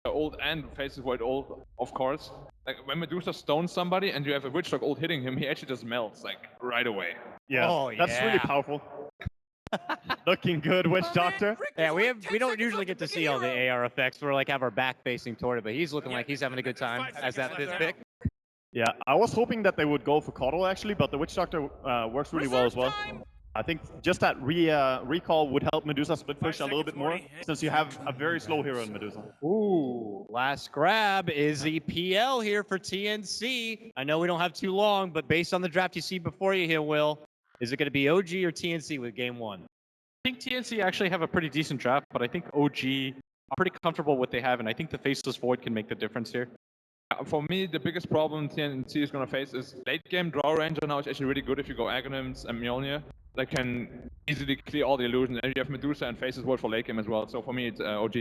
ult and faces void ult, of course. Like when Medusa stones somebody and you have a Witchlock ult hitting him, he actually just melts like right away. Yeah, that's really powerful. Looking good, Witch Doctor. Yeah, we don't usually get to see all the AR effects. We're like have our back facing toward it, but he's looking like he's having a good time as that fifth pick. Yeah, I was hoping that they would go for Coddle actually, but the Witch Doctor works really well as well. I think just that recall would help Medusa split push a little bit more, since you have a very slow hero in Medusa. Ooh, last grab is EPL here for TNC. I know we don't have too long, but based on the draft you see before you here, Will, is it going to be OG or TNC with game one? I think TNC actually have a pretty decent draft, but I think OG are pretty comfortable with what they have, and I think the Faceless Void can make the difference here. For me, the biggest problem TNC is going to face is late game draw ranger now is actually really good if you go Aghanims and Mjolnir. They can easily clear all the illusions, and you have Medusa and Faceless Void for late game as well. So for me, it's OG.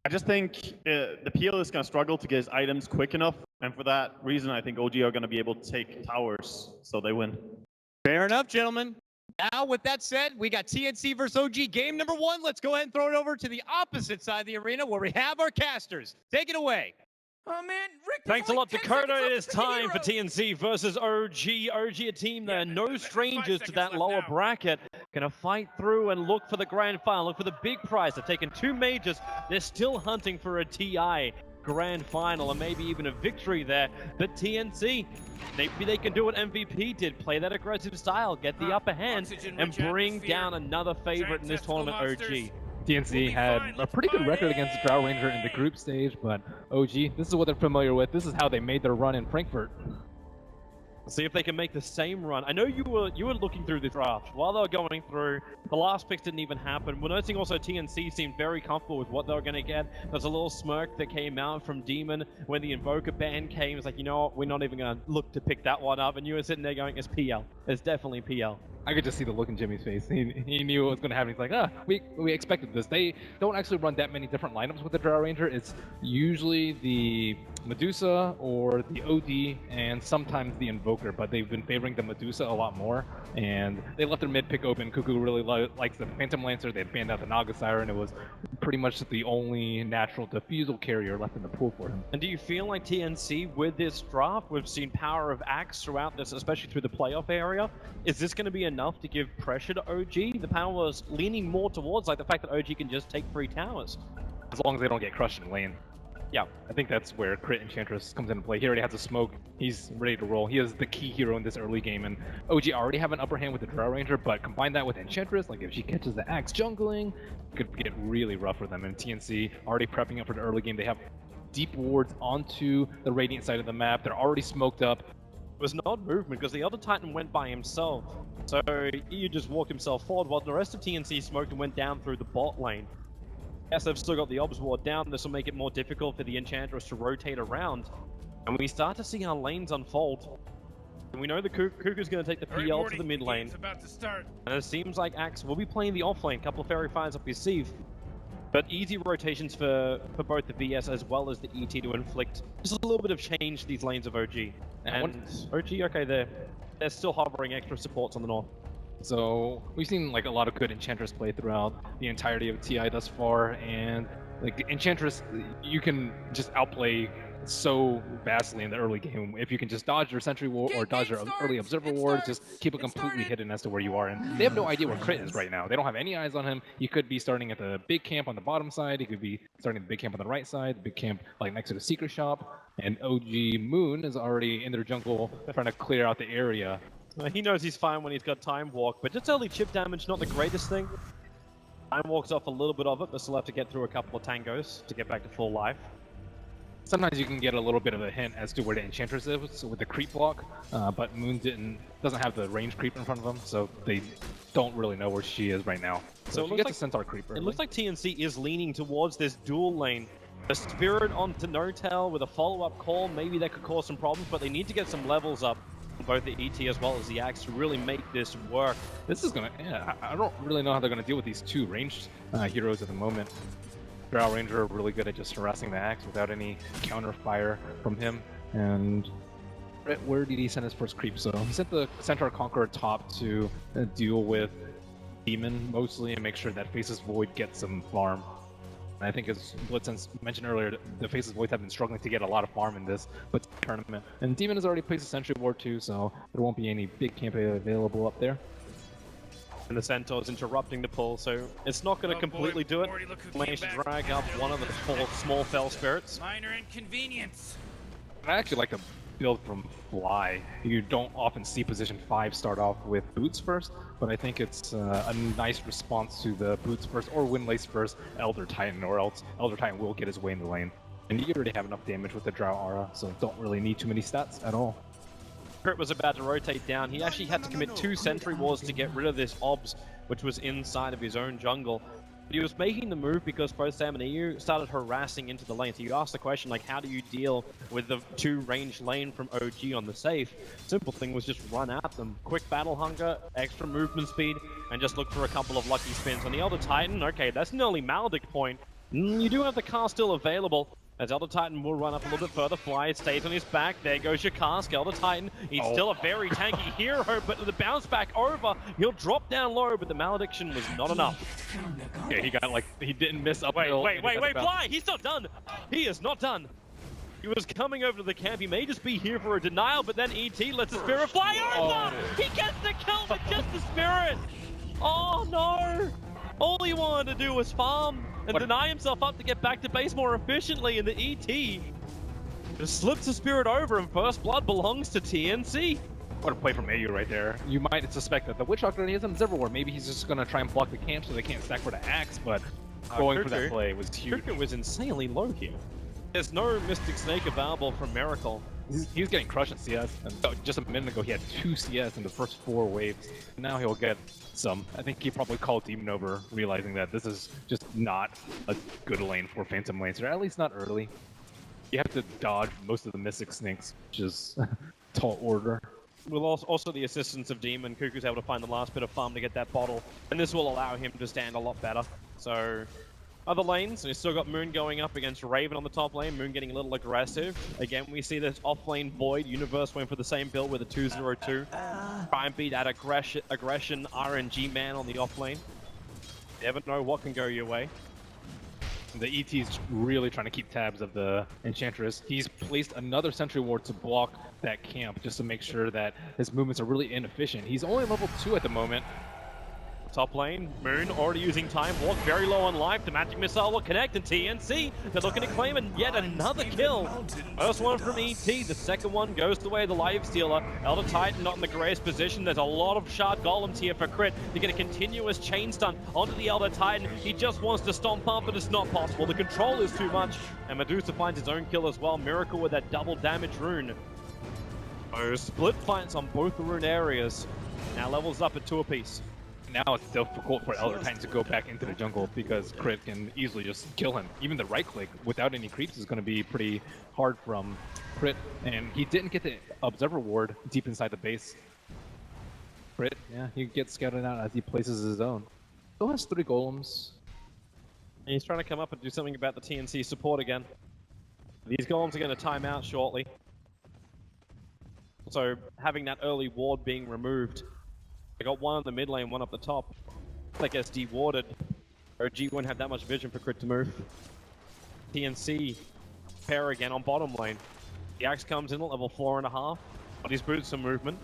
I just think the PL is going to struggle to get his items quick enough, and for that reason, I think OG are going to be able to take towers, so they win. Fair enough, gentlemen. Now, with that said, we got TNC versus OG game number one. Let's go ahead and throw it over to the opposite side of the arena where we have our casters. Take it away. Oh man, Rick, thanks a lot, Dakota. It is time for TNC versus OG. OG, a team that are no strangers to that lower bracket. Gonna fight through and look for the grand final, look for the big prize. They've taken 2 majors. They're still hunting for a TI grand final and maybe even a victory there. But TNC, maybe they can do what MVP did, play that aggressive style, get the upper hand, and bring down another favorite in this tournament, OG. TNC had a pretty good record against Drow Ranger in the group stage, but OG, this is what they're familiar with. This is how they made their run in Frankfurt. See if they can make the same run. I know you were looking through the draft while they were going through. The last picks didn't even happen. We're noticing also TNC seemed very comfortable with what they were going to get. There's a little smirk that came out from Demon when the Invoker ban came. It's like, you know what, we're not even going to look to pick that one up. And you were sitting there going, it's PL. It's definitely PL. I could just see the look in Jimmy's face. He knew what was going to happen. He's like, we expected this. They don't actually run that many different lineups with the Drow Ranger. It's usually the Medusa or the OD and sometimes the Invoker, but they've been favoring the Medusa a lot more. And they left their mid pick open. Cuckoo really likes the Phantom Lancer. They banned out the Naga Siren. It was pretty much the only natural defusal carrier left in the pool for him. And do you feel like TNC with this draft, we've seen power of Axe throughout this, especially through the playoff area. Is this going to be enough to give pressure to OG? The power was leaning more towards like the fact that OG can just take 3 towers. As long as they don't get crushed in lane. Yeah, I think that's where Crit Enchantress comes into play. He already has a smoke. He's ready to roll. He is the key hero in this early game, and OG already have an upper hand with the Drow Ranger, but combine that with Enchantress, like if she catches the Axe jungling, it could get really rough for them. And TNC already prepping up for the early game. They have deep wards onto the Radiant side of the map. They're already smoked up. It was an odd movement because the other Titan went by himself. So he just walked himself forward while the rest of TNC smoked and went down through the bot lane. Yes, they've still got the Obs ward down. This will make it more difficult for the Enchantress to rotate around. And we start to see our lanes unfold. And we know the Cuckoo's going to take the PL to the mid lane. And it seems like Axe will be playing the off lane. A couple of Fairy Fires up his sleeve. But easy rotations for both the VS as well as the ET to inflict just a little bit of change to these lanes of OG. And OG, okay, they're still hovering extra supports on the north. So we've seen like a lot of good Enchantress play throughout the entirety of TI thus far, and like Enchantress, you can just outplay so vastly in the early game if you can just dodge their Sentry Ward or dodge their early Observer Ward, just keep it completely hidden as to where you are. And they have no idea where Crit is right now. They don't have any eyes on him. He could be starting at the big camp on the bottom side. He could be starting at the big camp on the right side, the big camp like next to the Secret Shop. And OG Moon is already in their jungle trying to clear out the area. He knows he's fine when he's got Time Walk, but just early chip damage, not the greatest thing. Time Walks off a little bit of it, but still have to get through a couple of tangos to get back to full life. Sometimes you can get a little bit of a hint as to where the Enchantress is with the creep block, but Moon doesn't have the range creep in front of him, so they don't really know where she is right now. So she gets a Centaur creep early. It looks like TNC is leaning towards this dual lane. A Spirit onto No-Tail with a follow-up call, maybe that could cause some problems, but they need to get some levels up on both the ET as well as the Axe to really make this work. This is gonna, I don't really know how they're gonna deal with these 2 ranged heroes at the moment. Drow Ranger are really good at just harassing the Axe without any counter fire from him. And where did he send his first creep? So he sent the Centaur Conqueror top to deal with Demon mostly and make sure that Faceless Void gets some farm. And I think as Blitzen mentioned earlier, the Faceless Voids have been struggling to get a lot of farm in this tournament. And Demon has already placed a Sentry Ward too, so there won't be any big campaign available up there. And the Centaur's interrupting the pull, so it's not going to completely do it. Managed to drag up one of the 4 small Fell Spirits. Minor inconvenience. I actually like to build from Fly. You don't often see position 5 start off with Boots first, but I think it's a nice response to the Boots first or Windlace first Elder Titan, or else Elder Titan will get his way in the lane. And you already have enough damage with the Drow Aura, so don't really need too many stats at all. Crit was about to rotate down. He actually had to commit 2 Sentry Wars to get rid of this Obs, which was inside of his own jungle. But he was making the move because both Sam and EU started harassing into the lane. So you asked the question, like, how do you deal with the 2-range lane from OG on the safe? Simple thing was just run at them. Quick battle hunger, extra movement speed, and just look for a couple of lucky spins. On the Elder Titan, okay, that's an early Maledict point. You do have the car still available, as Elder Titan will run up a little bit further. Fly stays on his back. There goes your cask. Elder Titan, he's still a very tanky hero, but the bounce back over, he'll drop down low, but the Malediction was not enough. Yeah, he got like, he didn't miss up. Wait, Fly, he's not done. He is not done. He was coming over to the camp. He may just be here for a denial, but then ET lets the Spirit fly over. He gets the kill with just the Spirit. Oh no. All he wanted to do was farm and deny himself up to get back to base more efficiently, and the ET just slips the Spirit over, and first blood belongs to TNC. What a play from AU right there. You might suspect that the Witch Doctor has an Observer Ward. Maybe he's just going to try and block the camp so they can't stack for the axe, but going for that play was huge. Cricket was insanely low here. There's no Mystic Snake available from Miracle. He was getting crushed in CS, and just a minute ago he had 2 CS in the first 4 waves. Now he'll get some. I think he probably called Demon over, realizing that this is just not a good lane for Phantom Lancer, at least not early. You have to dodge most of the Mystic Snakes, which is tall order. With also the assistance of Demon, Cuckoo's able to find the last bit of farm to get that bottle, and this will allow him to stand a lot better. So, other lanes, we've still got Moon going up against Raven on the top lane. Moon getting a little aggressive. Again, we see this off-lane Void. Universe went for the same build with a 2-0-2. Try and beat that aggression RNG man on the off lane. You never know what can go your way. The ET's really trying to keep tabs of the Enchantress. He's placed another Sentry Ward to block that camp just to make sure that his movements are really inefficient. He's only level 2 at the moment. Top lane, Moon already using Time Walk, very low on life. The Magic Missile will connect, and TNC, they're looking to claim and yet another kill. First one from ET, the second one goes the way of the Life Stealer. Elder Titan not in the greatest position. There's a lot of Shard Golems here for Crit to get a continuous chain stun onto the Elder Titan. He just wants to stomp up, but it's not possible. The control is too much, and Medusa finds his own kill as well. Miracle with that double damage rune. Oh, split fights on both the rune areas. Now levels up at 2 apiece. Now it's difficult for Elder Titan to go back into the jungle because Crit can easily just kill him. Even the right click without any creeps is going to be pretty hard from Crit. And he didn't get the Observer Ward deep inside the base. Crit, yeah, he gets scouted out as he places his own. Still has 3 golems. And he's trying to come up and do something about the TNC support again. These golems are going to time out shortly. So having that early ward being removed. I got one on the mid lane, one up the top. I guess de-warded. OG won't have that much vision for Crit to move. TNC pair again on bottom lane. The axe comes in at level 4.5, but he's booted some movement.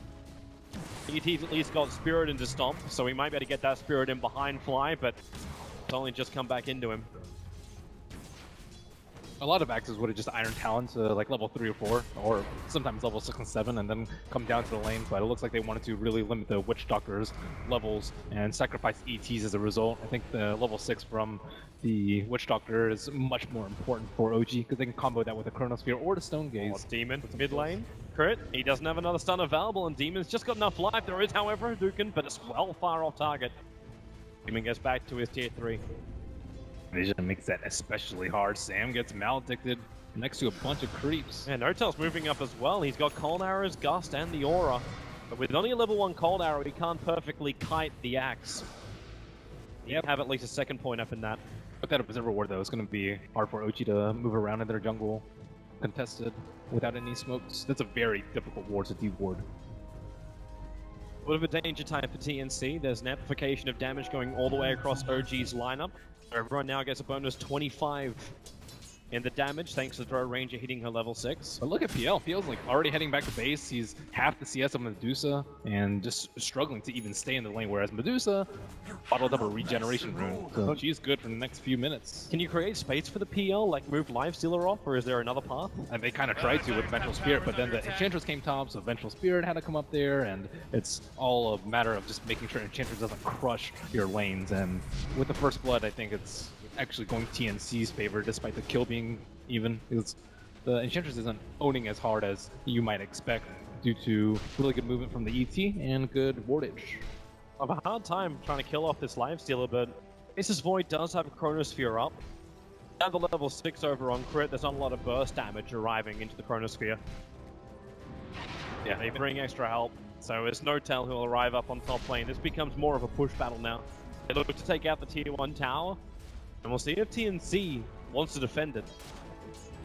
ET's at least got Spirit into Stomp, so we might be able to get that Spirit in behind Fly, but it's only just come back into him. A lot of axes would have just Iron Talon to like level 3 or 4, or sometimes level 6 and 7, and then come down to the lane, but it looks like they wanted to really limit the Witch Doctor's levels and sacrifice ETs as a result. I think the level 6 from the Witch Doctor is much more important for OG, because they can combo that with a Chronosphere or the Stone Gaze. Oh, Demon, mid lane. Crit, he doesn't have another stun available, and Demon's just got enough life. There is, however, a Hadouken, but it's well far off target. Demon gets back to his tier 3. Vision makes that especially hard. Sam gets maledicted next to a bunch of creeps. And Notel's moving up as well. He's got Cold Arrows, Gust, and the Aura. But with only a level 1 Cold Arrow, he can't perfectly kite the axe. He'd have at least a second point up in that. With that Observer Ward, though, it's going to be hard for OG to move around in their jungle contested without any smokes. That's a very difficult ward to de-ward. A bit of a danger time for TNC. There's an amplification of damage going all the way across OG's lineup. Everyone now gets a bonus 25 in the damage thanks to the Throw Ranger hitting her level 6. But look at PL. PL's like already heading back to base. He's half the CS of Medusa and just struggling to even stay in the lane. Whereas Medusa bottled up a regeneration rune, so she's good for the next few minutes. Can you create space for the PL, like move Lifestealer off, or is there another path? And they kind of tried to with Vengeful Spirit, but then the Enchantress came top, so Vengeful Spirit had to come up there, and it's all a matter of just making sure Enchantress doesn't crush your lanes. And with the First Blood, I think it's actually going TNC's favor, despite the kill being even, because the Enchantress isn't owning as hard as you might expect due to really good movement from the ET and good wardage. I have a hard time trying to kill off this Lifestealer, but Aces Void does have a Chronosphere up. Down to level 6 over on crit, there's not a lot of burst damage arriving into the Chronosphere. Yeah, they bring extra help, so it's no tell who'll arrive up on top lane. This becomes more of a push battle now. They look to take out the tier 1 tower, and we'll see if TNC wants to defend it.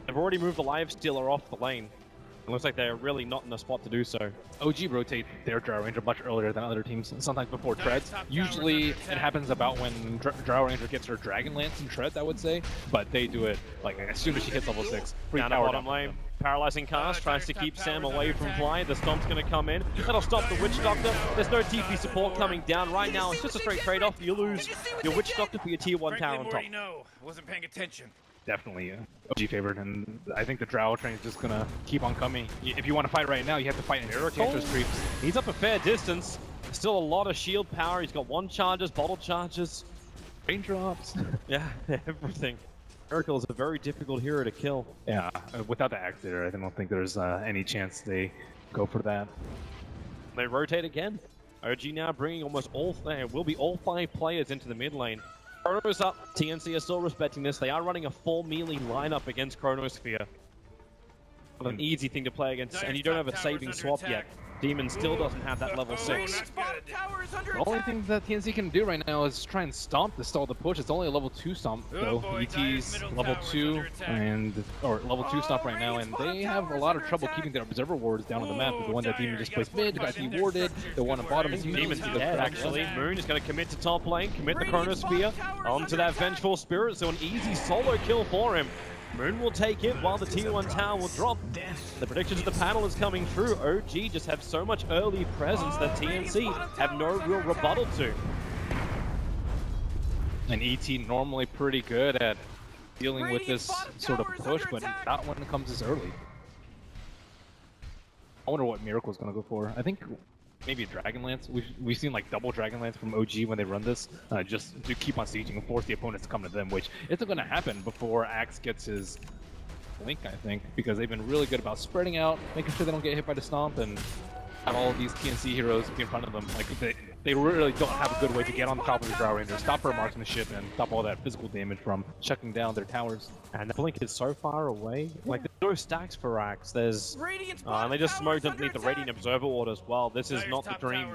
They've already moved the Lifestealer off the lane. It looks like they're really not in a spot to do so. OG rotate their Drow Ranger much earlier than other teams, sometimes before treads. Usually it happens about when Drow Ranger gets her Dragon Lance and treads, I would say, but they do it like as soon as she hits level 6. Down the bottom lane, paralyzing cast, tries to keep Sam away from Fly. The Stomp's going to come in. That'll stop the Witch Doctor. There's no TP support coming down right now. It's just a straight trade-off. You lose your Witch Doctor for your tier 1 tower on top. Wasn't paying attention. Definitely OG favored, and I think the Drow train is just gonna keep on coming. If you want to fight right now, you have to fight in Enchantress creeps. He's up a fair distance. Still a lot of shield power. He's got 1 charges, bottle charges, Raindrops. yeah, everything. Miracle is a very difficult hero to kill. Yeah, without the Axe there, I don't think there's any chance they go for that. They rotate again. OG now bringing almost all, will be all 5 players into the mid lane. Chrono's up. TNC are still respecting this. They are running a 4 melee lineup against Chronosphere. An easy thing to play against, and you don't have a saving swap yet. Demon still doesn't have that level 6. The only thing that TNC can do right now is try and stomp to stall the push. It's only a level 2 stomp though. ET's level 2 or level 2 stomp right now, and they have a lot of trouble keeping their observer wards down on the map. The one that Demon just placed mid got dewarded. The one on bottom is Demon's dead actually. Moon is going to commit to top lane, commit the Chronosphere onto that Vengeful Spirit, so an easy solo kill for him. Moon will take it while the tier 1 tower will drop. The predictions of the panel is coming through. OG just have so much early presence that TNC have no real rebuttal to. And ET normally pretty good at dealing with this sort of push, but not when it comes this early. I wonder what Miracle's gonna go for. I think maybe a Dragon Lance. We've seen like double Dragon Lance from OG when they run this, just to keep on sieging and force the opponents to come to them, which isn't going to happen before Axe gets his blink, I think, because they've been really good about spreading out, making sure they don't get hit by the stomp, and have all of these TNC heroes be in front of them. Like they really don't have a good way to get on the top of the Drow Ranger, stop her marksmanship, and stop all that physical damage from shutting down their towers. And the blink is so far away. Like, there's no stacks for Axe. There's and they just smoked underneath the Radiant Observer Ward as well. This is not the dream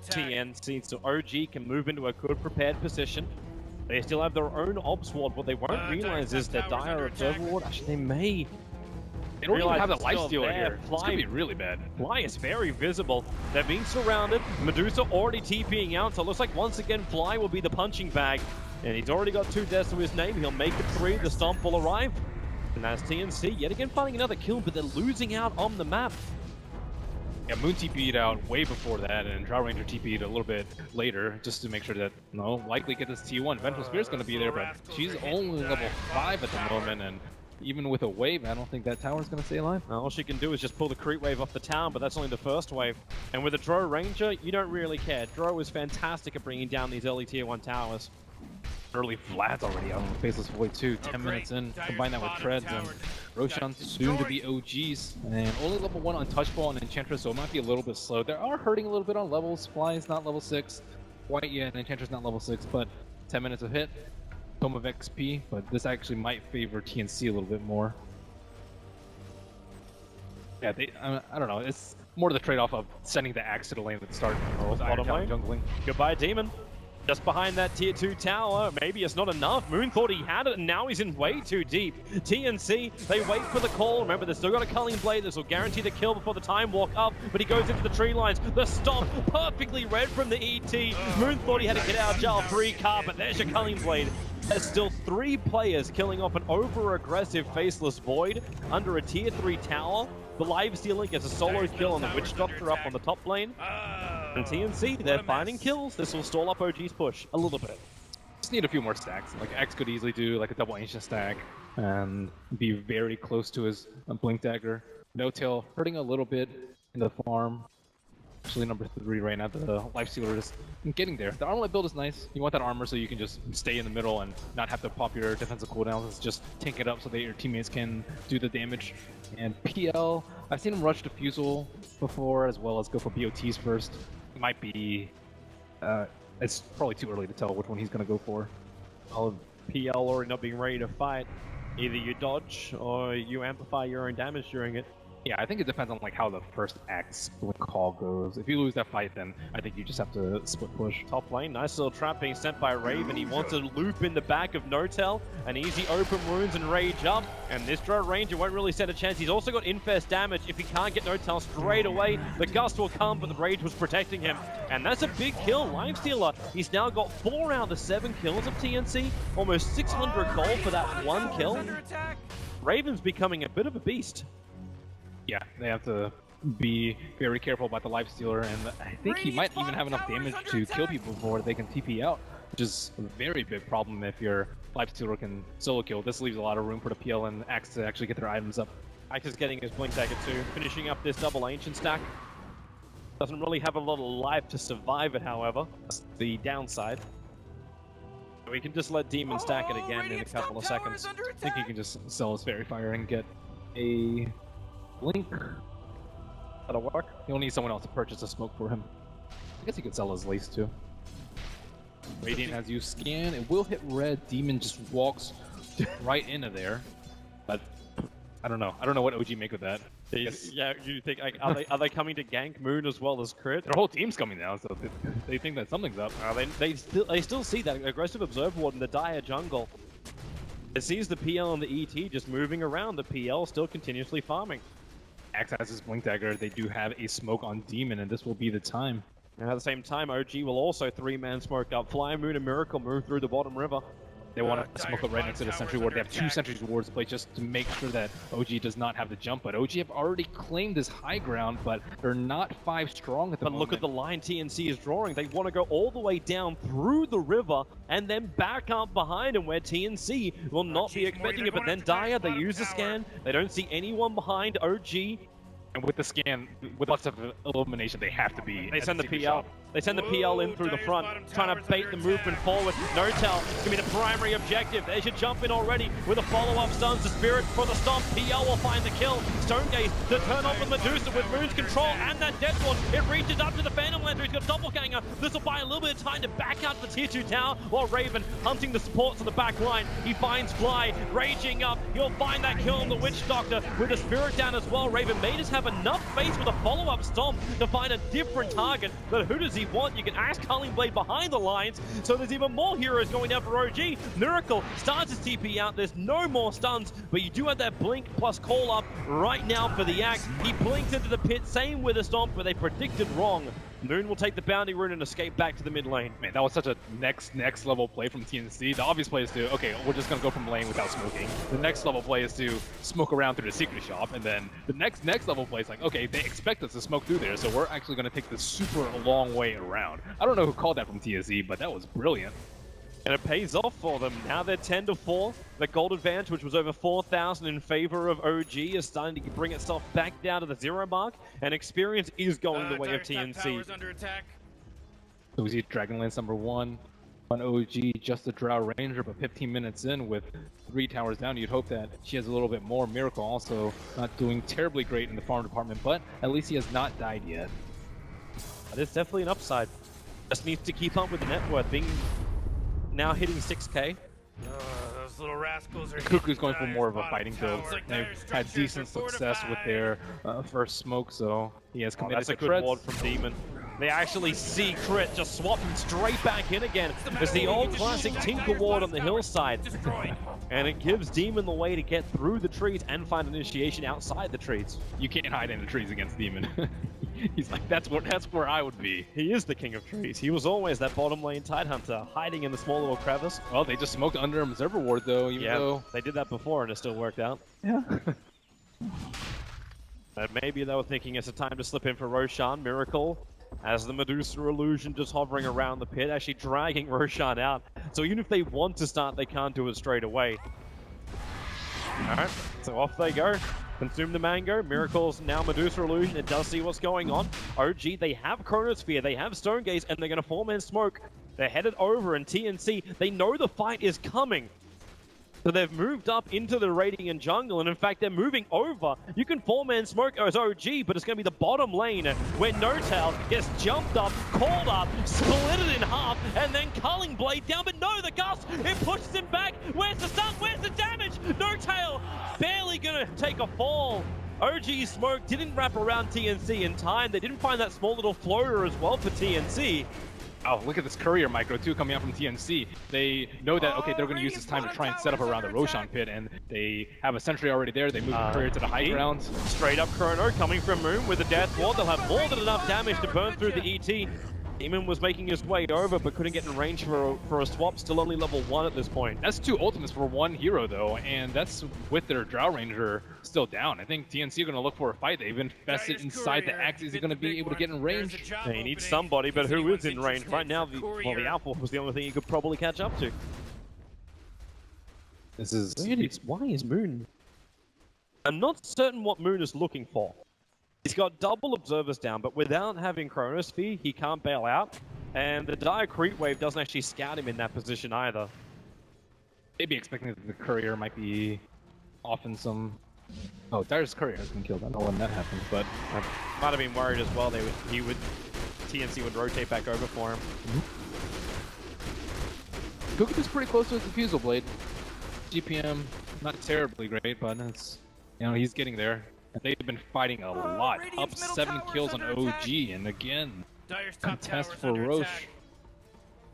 TNC, so OG can move into a good prepared position. They still have their own Obs Ward. What they won't realize is that Dire Observer Ward, actually they may. They don't even have the it's still lifesteal there. here. It's gonna be really bad. Fly is very visible. They're being surrounded. Medusa already TPing out, so it looks like once again Fly will be the punching bag. And he's already got 2 deaths to his name. He'll make it 3. The Stomp will arrive. And that's TNC yet again finding another kill, but they're losing out on the map. Yeah, Moon TP'd out way before that, and Drow Ranger TP'd a little bit later, just to make sure that, likely get this T1. Vengeful Spirit's gonna be there, but she's only level 5 at the moment, and even with a wave, I don't think that tower's gonna stay alive. All she can do is just pull the creep wave off the town, but that's only the first wave. And with a Drow Ranger, you don't really care. Drow is fantastic at bringing down these early tier 1 towers. Early Vlad's already out on the Faceless Void too, 10 minutes in, combine that with Treads, and Roshan soon to be OGs, and only level 1 on Touchball and Enchantress, so it might be a little bit slow. They are hurting a little bit on levels. Fly is not level 6, White and Enchantress not level 6, but 10 minutes of hit. Tome of XP, but this actually might favor TNC a little bit more. Yeah, I don't know, it's more the trade-off of sending the Axe to the lane at the start. Bottom lane. Jungling. Goodbye, Demon. Just behind that tier 2 tower, maybe it's not enough. Moon thought he had it, and now he's in way too deep. TNC, they wait for the call. Remember, they've still got a culling blade. This will guarantee the kill before the time walk up, but he goes into the tree lines. The stomp, perfectly read from the ET. Moon thought he had to get out of jail free car, but there's your culling blade. There's still 3 players killing off an over-aggressive Faceless Void under a tier 3 tower. The live stealer gets a solo kill on the Witch Doctor up on the top lane. And TNC, they're finding kills. This will stall up OG's push a little bit. Just need a few more stacks. Like X could easily do like a double ancient stack and be very close to his blink dagger. No tail hurting a little bit in the farm. Actually, number 3 right now. The life stealer is getting there. The armlet build is nice. You want that armor so you can just stay in the middle and not have to pop your defensive cooldowns. It's just tank it up so that your teammates can do the damage. And PL, I've seen him rush Diffusal before, as well as go for BOTs first. It might be, it's probably too early to tell which one he's going to go for. Well, PL already not being ready to fight. Either you dodge or you amplify your own damage during it. Yeah, I think it depends on like how the first act split call goes. If you lose that fight, then I think you just have to split push. Top lane, nice little trap being sent by Raven. He wants to loop in the back of Notel. An easy open wounds and rage up. And this Drow Ranger won't really stand a chance. He's also got infest damage. If he can't get Notel straight away, the gust will come, but the rage was protecting him. And that's a big kill. Lifestealer, he's now got 4 out of the 7 kills of TNC. Almost 600 gold for that 1 kill. Raven's becoming a bit of a beast. Yeah, they have to be very careful about the lifestealer, and I think he might even have enough damage to kill people before they can TP out, which is a very big problem if your lifestealer can solo kill. This leaves a lot of room for the PL and Axe to actually get their items up. Axe is getting his blink dagger too, finishing up this double ancient stack. Doesn't really have a lot of life to survive it, however. That's the downside. We can just let Demon stack it again in a couple of seconds. I think he can just sell his Fairy Fire and get a blink. That'll work. He'll need someone else to purchase a smoke for him. I guess he could sell his lace too. Radiant has you scan. It will hit red. Demon just walks right into there. But I don't know. I don't know what OG make of that. Yeah, you think like, are they coming to gank Moon as well as crit? Their whole team's coming now, so they think that something's up. They still see that aggressive Observer Ward in the dire jungle. It sees the PL and the ET just moving around. The PL still continuously farming. Axe has his blink dagger. They do have a smoke on Demon, and this will be the time. And at the same time, OG will also 3-man smoke up. Fly Moon and Miracle move through the bottom river. They want to smoke up right next to the sentry ward. They have 2 sentry wards to play just to make sure that OG does not have the jump. But OG have already claimed this high ground, but they're not 5 strong at the moment. But look at the line TNC is drawing. They want to go all the way down through the river and then back up behind him where TNC will not be expecting it. But then Dire, they use the scan. They don't see anyone behind OG. And with the scan, with lots of illumination, they have to be. They send the PL. They send the PL in through the front, trying to bait the movement forward. Notel is going to be the primary objective. They should jump in already with a follow-up stuns. The Spirit for the stomp. PL will find the kill. Stonegaze to turn off with Medusa with Moon's control and that Death Ward. It reaches up to the Phantom Lander. He's got Doppelganger. This will buy a little bit of time to back out to the tier 2 tower while Raven hunting the supports on the back line. He finds Fly raging up. He'll find that kill on the Witch Doctor with the Spirit down as well. Raven may just have enough space with a follow-up stomp to find a different target, but who does he want? You can ask Culling Blade behind the lines, so there's even more heroes going down for OG. Miracle starts his TP out. There's no more stuns, but you do have that blink plus call up right now for the Axe. He blinks into the pit, same with the stomp, but they predicted wrong. Moon will take the bounty rune and escape back to the mid lane. Man, that was such a next level play from TNC. The obvious play is to, okay, we're just gonna go from lane without smoking. The next level play is to smoke around through the secret shop, and then the next level play is like, okay, they expect us to smoke through there, so we're actually gonna take this super long way around. I don't know who called that from TNC, but that was brilliant. And it pays off for them. Now they're 10-4. The gold advantage, which was over 4,000 in favor of OG, is starting to bring itself back down to the 0 mark. And experience is going the way of TNC. So we see Dragonlance number 1 on OG, just a Drow Ranger, but 15 minutes in with 3 towers down, you'd hope that she has a little bit more. Miracle also not doing terribly great in the farm department, but at least he has not died yet. That is definitely an upside. Just needs to keep up with the net worth, being now hitting 6k. Those little rascals are Cuckoo's going for more of a fighting build. Like They've had decent success with their first smoke, so he has committed That's a to good treads. ward from Demon. They actually see Crit just swap him straight back in again. It's the old classic Tinker Ward on the hillside. And it gives Demon the way to get through the trees and find initiation outside the trees. You can't hide in the trees against Demon. He's like, that's where I would be. He is the king of trees. He was always that bottom lane Tidehunter, hiding in the small little crevice. Well, they just smoked under Observer Ward though, even though... they did that before and it still worked out. Yeah. But maybe they were thinking it's a time to slip in for Roshan. Miracle, as the Medusa illusion just hovering around the pit, actually dragging Roshan out. So even if they want to start, they can't do it straight away. Alright, so off they go. Consume the Mango. Miracle's now Medusa illusion. It does see what's going on. OG, they have Chronosphere, they have Stone Gaze, and they're going to four-man smoke. They're headed over, and TNC, they know the fight is coming. So they've moved up into the Radiant jungle, and in fact, they're moving over. You can four-man smoke as OG, but it's going to be the bottom lane where No-Tail gets jumped up, called up, split it in half, and then Culling Blade down. But no, the Gust, it pushes him back. Where's the stun? Where's the damage? No-Tail barely going to take a fall. OG smoke didn't wrap around TNC in time. They didn't find that small little floater as well for TNC. Oh, look at this courier micro too coming out from TNC. They know that, okay, they're going to use this time to try and set up around the Roshan pit, and they have a sentry already there. They move the courier to the high ground. Straight up Chrono coming from Moon with the Death Ward. They'll have more than enough damage to burn through the ET. Demon was making his way over, but couldn't get in range for a swap. Still only level 1 at this point. That's 2 ultimates for 1 hero, though, and that's with their Drow Ranger still down. I think TNC are going to look for a fight. They've invested inside the Axe. Is he going to be able to get in range? He needs somebody, but who is in range? Right now, the Alpha was the only thing he could probably catch up to. This is... Why is Moon? I'm not certain what Moon is looking for. He's got double observers down, but without having Chronosphere, he can't bail out. And the Dire Creep Wave doesn't actually scout him in that position either. Maybe expecting that the courier might be off in some... Oh, Dire's courier has been killed. I don't know when that happens, but... I might have been worried as well. TNC would rotate back over for him. Cookie is pretty close to his Diffusal Blade. GPM, not terribly great, but it's... You know, he's getting there. They've been fighting a lot, up 7 kills on OG, and again, contest for Roche.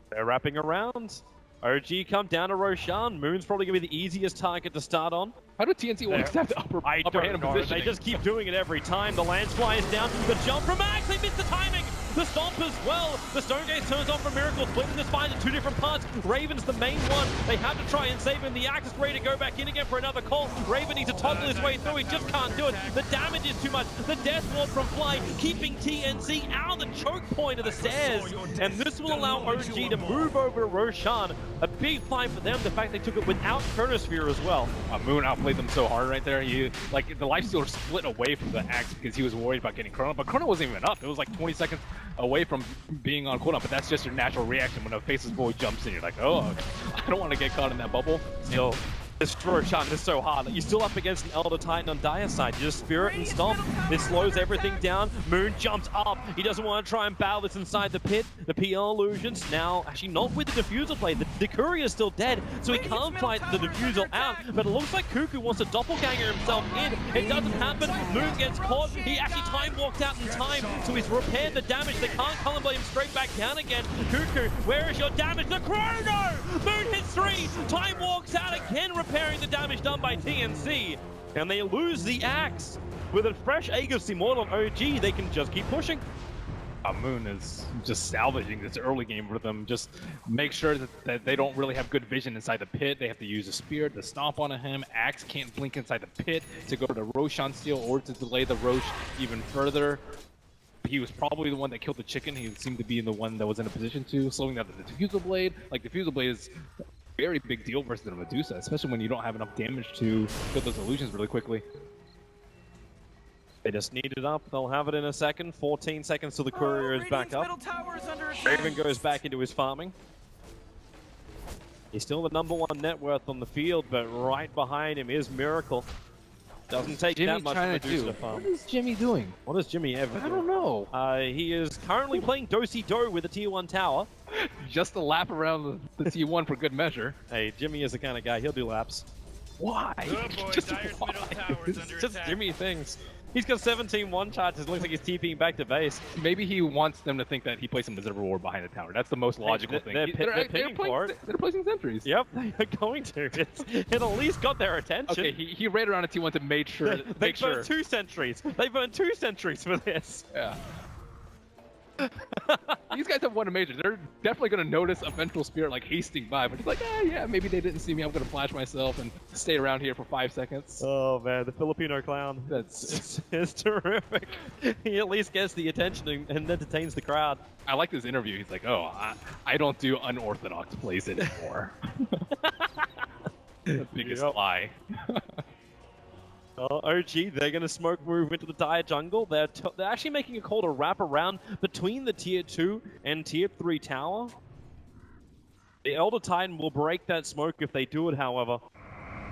They're wrapping around. OG come down to Roshan. Moon's probably going to be the easiest target to start on. How do TNC always have the upper hand in position? They just keep doing it every time. The Lance flies down. The jump from Max, they missed the timing. The stomp as well. The Stone Gaze turns on from Miracle, splitting the spine in 2 different parts. Raven's the main one. They have to try and save him. The Axe is ready to go back in again for another call. Raven needs to toggle his way through. He just can't do it. The damage is too much. The Death Ward from Fly, keeping TNC out of the choke point of the stairs. And this will allow OG to move over to Roshan. A big fight for them. The fact they took it without Chronosphere as well. Moon outplayed them so hard right there. The lifestealer split away from the Axe because he was worried about getting Chrono. But Chrono wasn't even up. It was like 20 seconds away from being on cooldown, but that's just your natural reaction when a Faceless Boy jumps in. You're like, oh, I don't want to get caught in that bubble. Still, this Roshan is so hard. You're still up against an Elder Titan on Dire side. You just Spirit and Stomp. It slows everything down. Moon jumps up. He doesn't want to try and battle this inside the pit. The PL illusions now actually not with the Diffusal Blade. The Courier is still dead, so he can't fight the Diffusal out. But it looks like Cuckoo wants to doppelganger himself in. It doesn't happen. Moon gets caught. He actually time walked out in time, so he's repaired the damage. They can't Cullen Blade him straight back down again. Cuckoo, where is your damage? The Chrono! Moon hits 3. Time walks out again, repairing the damage done by TNC. And they lose the Axe. With a fresh Aegis Immortal on OG, they can just keep pushing. Moon is just salvaging this early game for them. Just make sure that they don't really have good vision inside the pit. They have to use a Spirit to stomp on him. Axe can't blink inside the pit to go to the Roshan steal or to delay the Roche even further. He was probably the one that killed the chicken. He seemed to be the one that was in a position to, slowing down the Diffusal Blade. Like, Diffusal Blade is a very big deal versus the Medusa, especially when you don't have enough damage to kill those illusions really quickly. They just need it up. They'll have it in a second. 14 seconds till the Courier is back up. Raven goes back into his farming. He's still the #1 net worth on the field, but right behind him is Miracle. Doesn't take that much for Medusa to farm. What is Jimmy doing? What does Jimmy ever do? I don't know. He is currently playing Do-Si-Do with a Tier 1 tower. Just a lap around the T1 for good measure. Hey, Jimmy is the kind of guy, he'll do laps. Why? Oh boy, Just Dire's why? middle tower is under Just attack. Jimmy things. He's got 17 one charges. Looks like he's TPing back to base. Maybe he wants them to think that he placed some Observer Ward behind the tower. That's the most logical thing. They're pinning for it. They're placing sentries. Yep, they are going to. It at least got their attention. Okay, he raided around a T1 to make sure. They burned 2 sentries. They burned 2 sentries for this. Yeah. These guys have won a major. They're definitely going to notice a Ventral Spirit like hasting by, but it's like, yeah, maybe they didn't see me. I'm going to flash myself and stay around here for 5 seconds. Oh man, the Filipino clown. It's terrific. He at least gets the attention and entertains the crowd. I like this interview. He's like, oh, I don't do unorthodox plays anymore. The biggest lie. OG, they're going to smoke move into the dire jungle. They're actually making a call to wrap around between the tier 2 and tier 3 tower. The Elder Titan will break that smoke if they do it, however.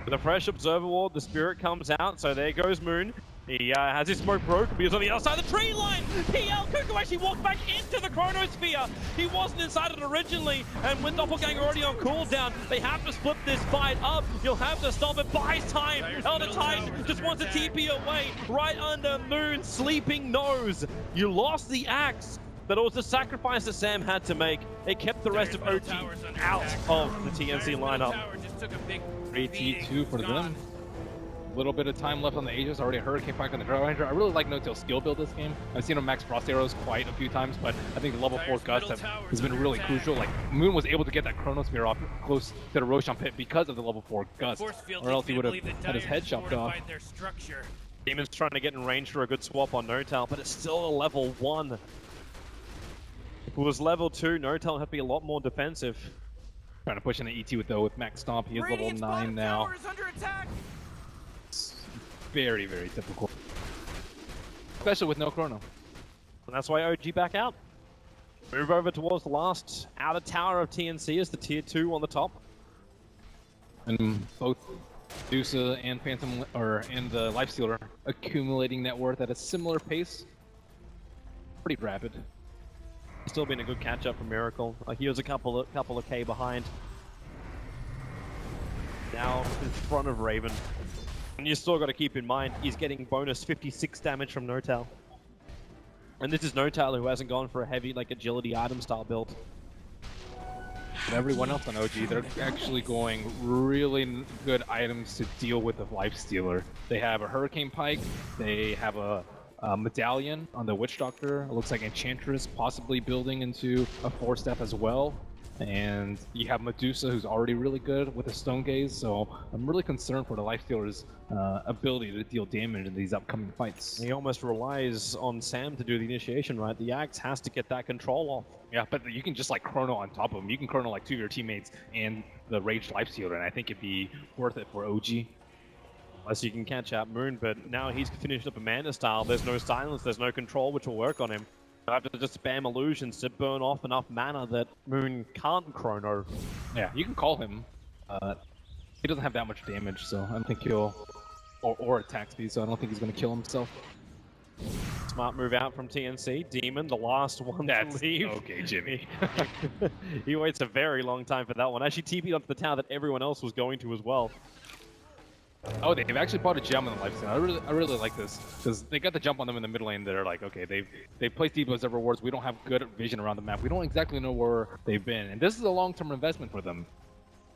With a fresh Observer Ward, the Spirit comes out, so there goes Moon. He has his smoke broken, but he's on the other side of the tree line! PL Cuckoo actually walked back into the Chronosphere! He wasn't inside it originally, and with Doppelganger already on cooldown, they have to split this fight up. You'll have to stop it. Buys time! Elder Titan just wants to TP away, right under Moon's sleeping nose. You lost the axe, but it was the sacrifice that Sam had to make. It kept the rest of OG out of the TNC lineup. 3T2 for them. Little bit of time left on the Aegis, already a Hurricane Pike on the Dragon Ranger. I really like No-Tail's skill build this game. I've seen him max Frost Arrows quite a few times, but I think the level 4 Gust has been really crucial. Like, Moon was able to get that Chronosphere off close to the Roshan pit because of the level 4 Gust, or else he would have had his head chopped off. Demon's trying to get in range for a good swap on No-Tail, but it's still a level 1. If it was level 2, No-Tail would have to be a lot more defensive. Trying to push in the ET with Max Stomp. He is level 9 now. Very, very difficult. Especially with no chrono. And that's why OG back out. Move over towards the last outer tower of TNC as the tier 2 on the top. And both Medusa and Phantom, and the Lifestealer accumulating net worth at a similar pace. Pretty rapid. Still been a good catch up for Miracle. He was a couple of K behind. Now in front of Raven. And you still got to keep in mind, he's getting bonus 56 damage from No-Tail. And this is No-Tail who hasn't gone for a heavy, like, agility item style build. But everyone else on OG, they're actually going really good items to deal with the Lifestealer. They have a Hurricane Pike, they have a Medallion on the Witch Doctor. It looks like Enchantress possibly building into a 4-step as well. And you have Medusa, who's already really good with a Stone Gaze, so I'm really concerned for the Lifestealer's ability to deal damage in these upcoming fights. He almost relies on Sam to do the initiation, right? The Axe has to get that control off. Yeah, but you can just like chrono on top of him. You can chrono like 2 of your teammates and the Raged Lifestealer, and I think it'd be worth it for OG. Unless you can catch out Moon, but now he's finished up Amanda style. There's no silence, there's no control, which will work on him. I have to just spam illusions to burn off enough mana that Moon can't chrono. Yeah, you can call him. He doesn't have that much damage, so I don't think he'll... Or attack speed, so I don't think he's going to kill himself. Smart move out from TNC. Demon, the last one to leave. Okay, Jimmy. He waits a very long time for that one. Actually TP'd onto the tower that everyone else was going to as well. Oh, they've actually bought a gem on the lifesteal. I really like this because they got the jump on them in the mid lane. They're like, okay, they've placed deep observer wards. We don't have good vision around the map. We don't exactly know where they've been, and this is a long-term investment for them.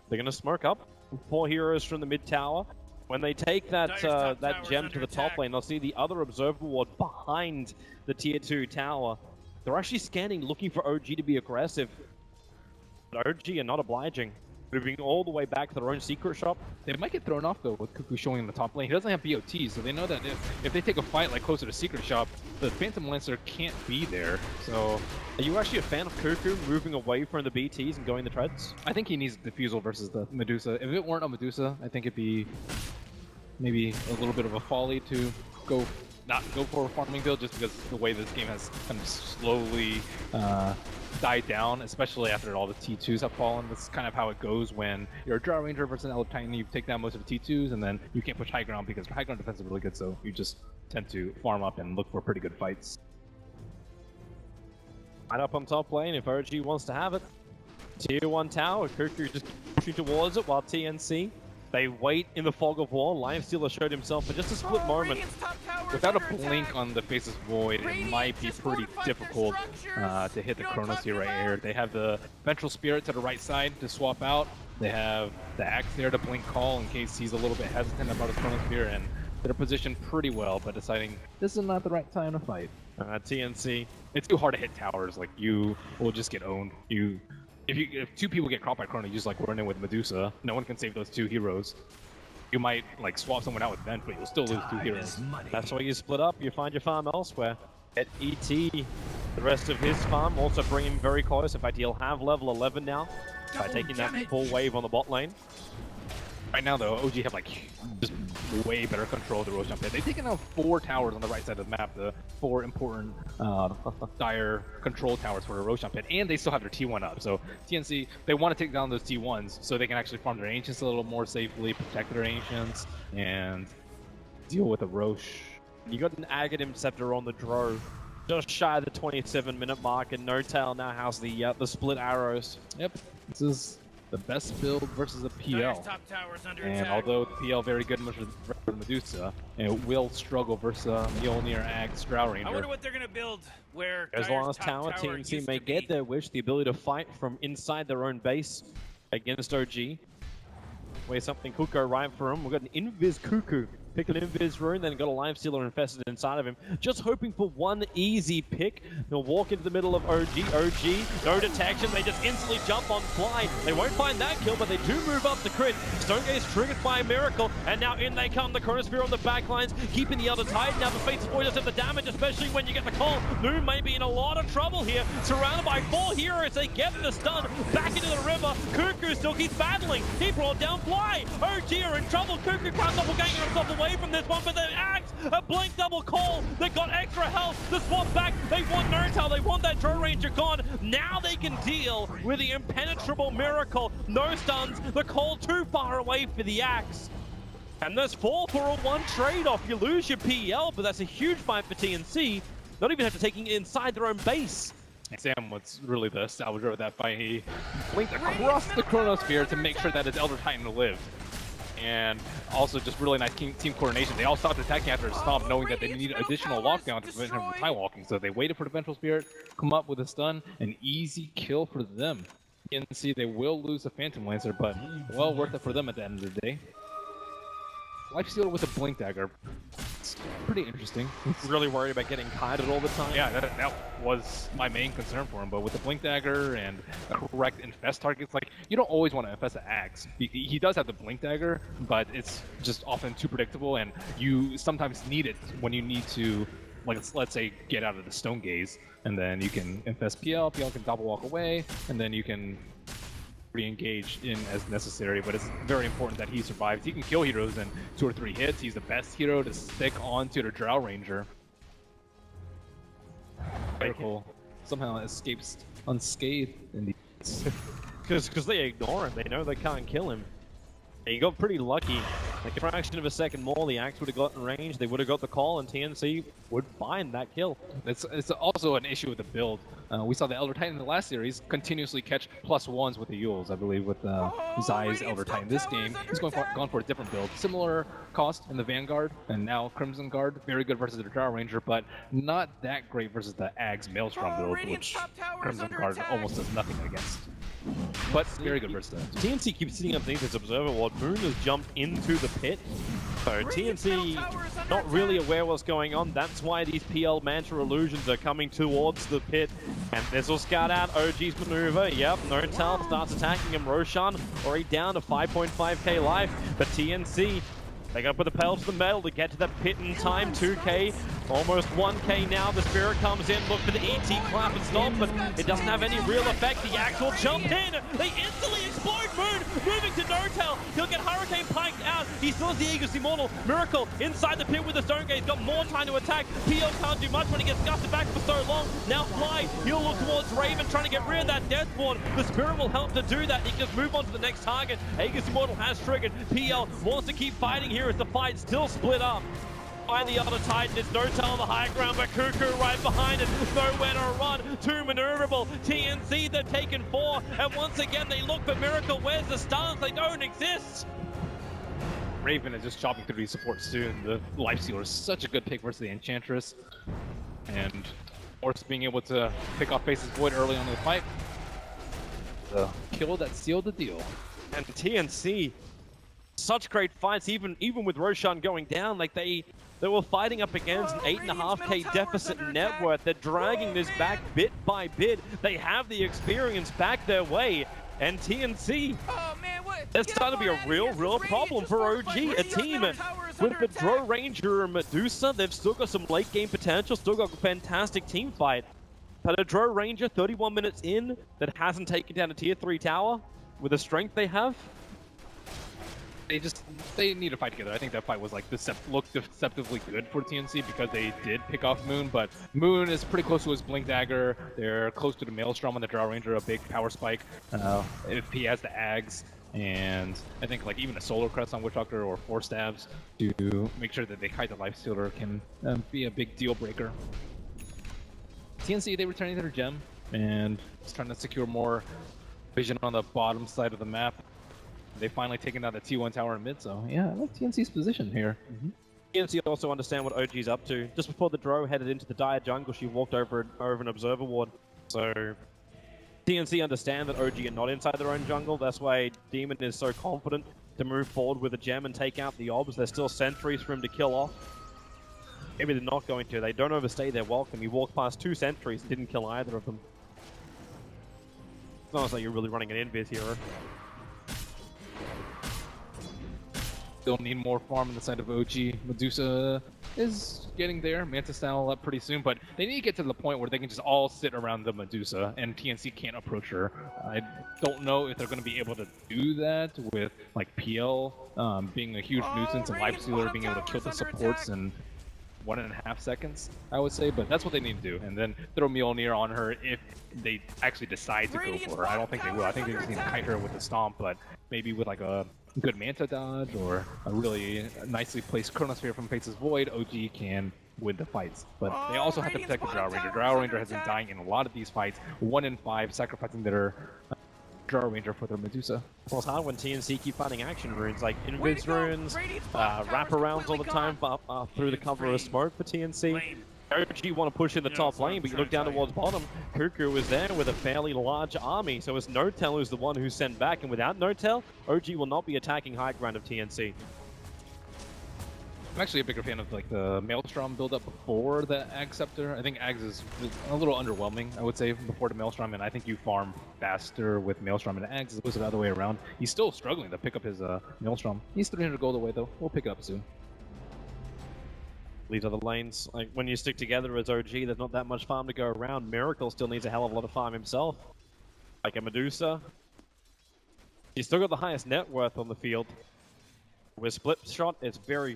They're gonna smoke up 4 heroes from the mid tower. When they take that that gem to the top lane, they'll see the other observer ward behind the tier 2 tower. They're actually scanning, looking for OG to be aggressive. But OG are not obliging. Moving all the way back to their own secret shop. They might get thrown off though with Cuckoo showing in the top lane. He doesn't have BOT, so they know that if they take a fight like closer to secret shop, the Phantom Lancer can't be there. So, are you actually a fan of Cuckoo moving away from the BTs and going the treads? I think he needs Diffusal versus the Medusa. If it weren't a Medusa, I think it'd be maybe a little bit of a folly to not go for a farming build, just because the way this game has kind of slowly died down, especially after all the T2s have fallen. That's kind of how it goes when you're a Draw Ranger versus an Elder Titan. You take down most of the T2s, and then you can't push high ground because high ground defense is really good, so you just tend to farm up and look for pretty good fights. Right up on top lane if OG wants to have it. Tier 1 tower, Cuckoo just pushing towards it while TNC They wait in the fog of war. Lifestealer showed himself for just a split moment. Without a blink on the Faceless Void, it might be pretty difficult to hit the Chronosphere right here. They have the Ventral Spirit to the right side to swap out. They have the Axe there to blink call in case he's a little bit hesitant about his Chronosphere, and they're positioned pretty well, but deciding this is not the right time to fight. TNC. It's too hard to hit towers. Like, you will just get owned. If two people get caught by Chrono, you just like run in with Medusa. No one can save those two heroes. You might like swap someone out with Vent, but you'll still lose two heroes. That's why you split up. You find your farm elsewhere. At ET, the rest of his farm also bring him very close. In fact, he'll have level 11 now by taking that full wave on the bot lane. Right now, though, OG have like just way better control of the Roshan Pit. They've taken out 4 towers on the right side of the map, the 4 important dire control towers for the Roshan Pit, and they still have their T1 up. So TNC, they want to take down those T1s so they can actually farm their Ancients a little more safely, protect their Ancients, and deal with the Rosh. You got an Aghanim Scepter on the Drove, just shy of the 27-minute mark, and No-Tail now has the split arrows. Yep, this is the best build versus a PL. And although the PL very good versus Medusa, it will struggle versus Mjolnir, Axe, Drow Ranger. I wonder what they're gonna build where As long as Tower TNC may get their wish, the ability to fight from inside their own base against OG. Where something could go right for him. We've got an Invis Cuckoo. Pick an Invis rune, then got a Lifestealer infested inside of him. Just hoping for one easy pick. They'll walk into the middle of OG. No detection. They just instantly jump on fly. They won't find that kill, but they do move up the crit. Stonegaze triggered by a miracle, and now in they come. The Chronosphere on the back lines, keeping the other tight. Now the Fates Void does have the damage, especially when you get the call. Moon may be in a lot of trouble here. Surrounded by 4 heroes, they get the stun. Back into the river. Cuckoo still keeps battling. He brought down Fly. OG are in trouble. Cuckoo can't doppelganger himself away from this one, but the Axe, a blink double call. They got extra health. The swap back. They want No-Tail. They want that Drow Ranger gone. Now they can deal with the impenetrable miracle. No stuns. The call too far away for the Axe. And there's 4 for a 1 trade-off. You lose your PL, but that's a huge fight for TNC. Not even have to take it inside their own base. Sam was really the salvager of that fight. He blinked across the Chronosphere to make sure that his Elder Titan lived. And also just really nice team coordination. They all stopped attacking after a stomp, knowing that they need additional lockdown to prevent him from time walking. So they waited for the Ventral Spirit, come up with a stun, an easy kill for them. You can see they will lose the Phantom Lancer, but well worth it for them at the end of the day. Lifestealer with a Blink Dagger. It's pretty interesting. Really worried about getting kited all the time. Yeah, that was my main concern for him. But with the Blink Dagger and correct infest targets, like, you don't always want to infest the Axe. He does have the Blink Dagger, but it's just often too predictable, and you sometimes need it when you need to, like, let's say, get out of the Stone Gaze, and then you can infest PL can double walk away, and then you can re-engage in as necessary, but it's very important that he survives. He can kill heroes in 2 or 3 hits. He's the best hero to stick onto the Drow Ranger. Miracle somehow escapes unscathed in the Because they ignore him. They know they can't kill him. And he got pretty lucky. Like a fraction of a second more, the Axe would have gotten range. They would have got the call, and TNC would find that kill. It's also an issue with the build. We saw the Elder Titan in the last series continuously catch +1s with the Yules, I believe, with Zai's Elder Titan. This game, he's gone for a different build. Similar cost in the Vanguard, and now Crimson Guard. Very good versus the Drow Ranger, but not that great versus the Ags Maelstrom build, which Crimson Guard almost does nothing against. But very good versus that. TNC keeps sitting underneath this observer ward. Moon has jumped into the pit. So TNC not really aware what's going on. That's why these PL Manta illusions are coming towards the pit. And this will scout out OG's maneuver. Yep, No-Tail starts attacking him. Roshan already down to 5.5k life. But TNC, they gotta put the pedal to the metal to get to the pit in time. 2k, almost 1k now. The Spirit comes in, look for the ET clap and stop, but it doesn't have any real effect. The Axe will jump in. They instantly explode. Moon moving to No-Tail. He'll get Hurricane piked out. He still has the Aegis Immortal. Miracle inside the pit with the Stone Gate. Got more time to attack. PL can't do much when he gets gusted back for so long. Now Fly, he'll look towards Raven, trying to get rid of that Deathborn. The Spirit will help to do that. He can just move on to the next target. Aegis Immortal has triggered. PL wants to keep fighting here as the fight still split up. By the other Titan, it's No-Tail on the high ground, but Cuckoo right behind it. Nowhere to run, too maneuverable. TNC, they've taken 4, and once again they look for Miracle. Where's the stars? They don't exist. Raven is just chopping through these supports too, and the Lifestealer is such a good pick versus the Enchantress. And Force being able to pick off Face's Void early on in the fight. The kill that sealed the deal. And TNC, such great fights, even with Roshan going down, like they were fighting up against an 8.5k deficit in net worth. They're dragging this back bit by bit. They have the experience back their way, and TNC, that's starting to be a real problem for OG, a team with the Dro Ranger and Medusa. They've still got some late game potential, still got a fantastic team fight. But a Dro Ranger 31 minutes in that hasn't taken down a tier 3 tower with the strength they have. They need to fight together. I think that fight was like looked deceptively good for TNC because they did pick off Moon, but Moon is pretty close to his Blink Dagger. They're close to the Maelstrom on the Drow Ranger, a big power spike. If he has the Ags, and I think like even a Solar Crest on Witch Doctor or 4 stabs to make sure that they kite the Lifestealer can be a big deal breaker. TNC, they returning to their gem and just trying to secure more vision on the bottom side of the map. They finally taken out the T1 tower in mid, so yeah, I like TNC's position here. TNC also understand what OG's up to. Just before the Dro headed into the dire jungle, she walked over an observer ward. So TNC understand that OG are not inside their own jungle. That's why Demon is so confident to move forward with a gem and take out the obs. There's still sentries for him to kill off. Maybe they're not going to. They don't overstay their welcome. He walked past 2 sentries and didn't kill either of them. It's not like you're really running an invis hero. Still need more farm on the side of OG. Medusa is getting there, Manta style up pretty soon, but they need to get to the point where they can just all sit around the Medusa and TNC can't approach her. I don't know if they're going to be able to do that with like PL being a huge nuisance and Lifestealer being able to kill the supports in 1.5 seconds, I would say, but that's what they need to do. And then throw Mjolnir on her if they actually decide to go for her. I don't think they will. I think they just need to kite her with the stomp, but maybe with like a good Manta dodge or a really nicely placed Chronosphere from Face's Void, OG can win the fights. But they also have to protect the Drow Ranger. Drow Ranger has been dying in a lot of these fights, 1 in 5, sacrificing their Drow Ranger for their Medusa. Well, it's hard when TNC keep finding action runes, like invis runes, wraparounds all the time through the cover of smoke for TNC. OG want to push in the top lane, but you look down towards bottom, Cuckoo is there with a fairly large army, so it's Notel who's the one who's sent back, and without Notel, OG will not be attacking high ground of TNC. I'm actually a bigger fan of like the Maelstrom build-up before the Ag Scepter. I think Ags is a little underwhelming, I would say, before the Maelstrom, and I think you farm faster with Maelstrom and Ags as opposed to the other way around. He's still struggling to pick up his Maelstrom. He's 300 gold away though. We'll pick it up soon. These other lanes, like when you stick together as OG, there's not that much farm to go around. Miracle still needs a hell of a lot of farm himself. Like a Medusa. He's still got the highest net worth on the field. With split shot, it's very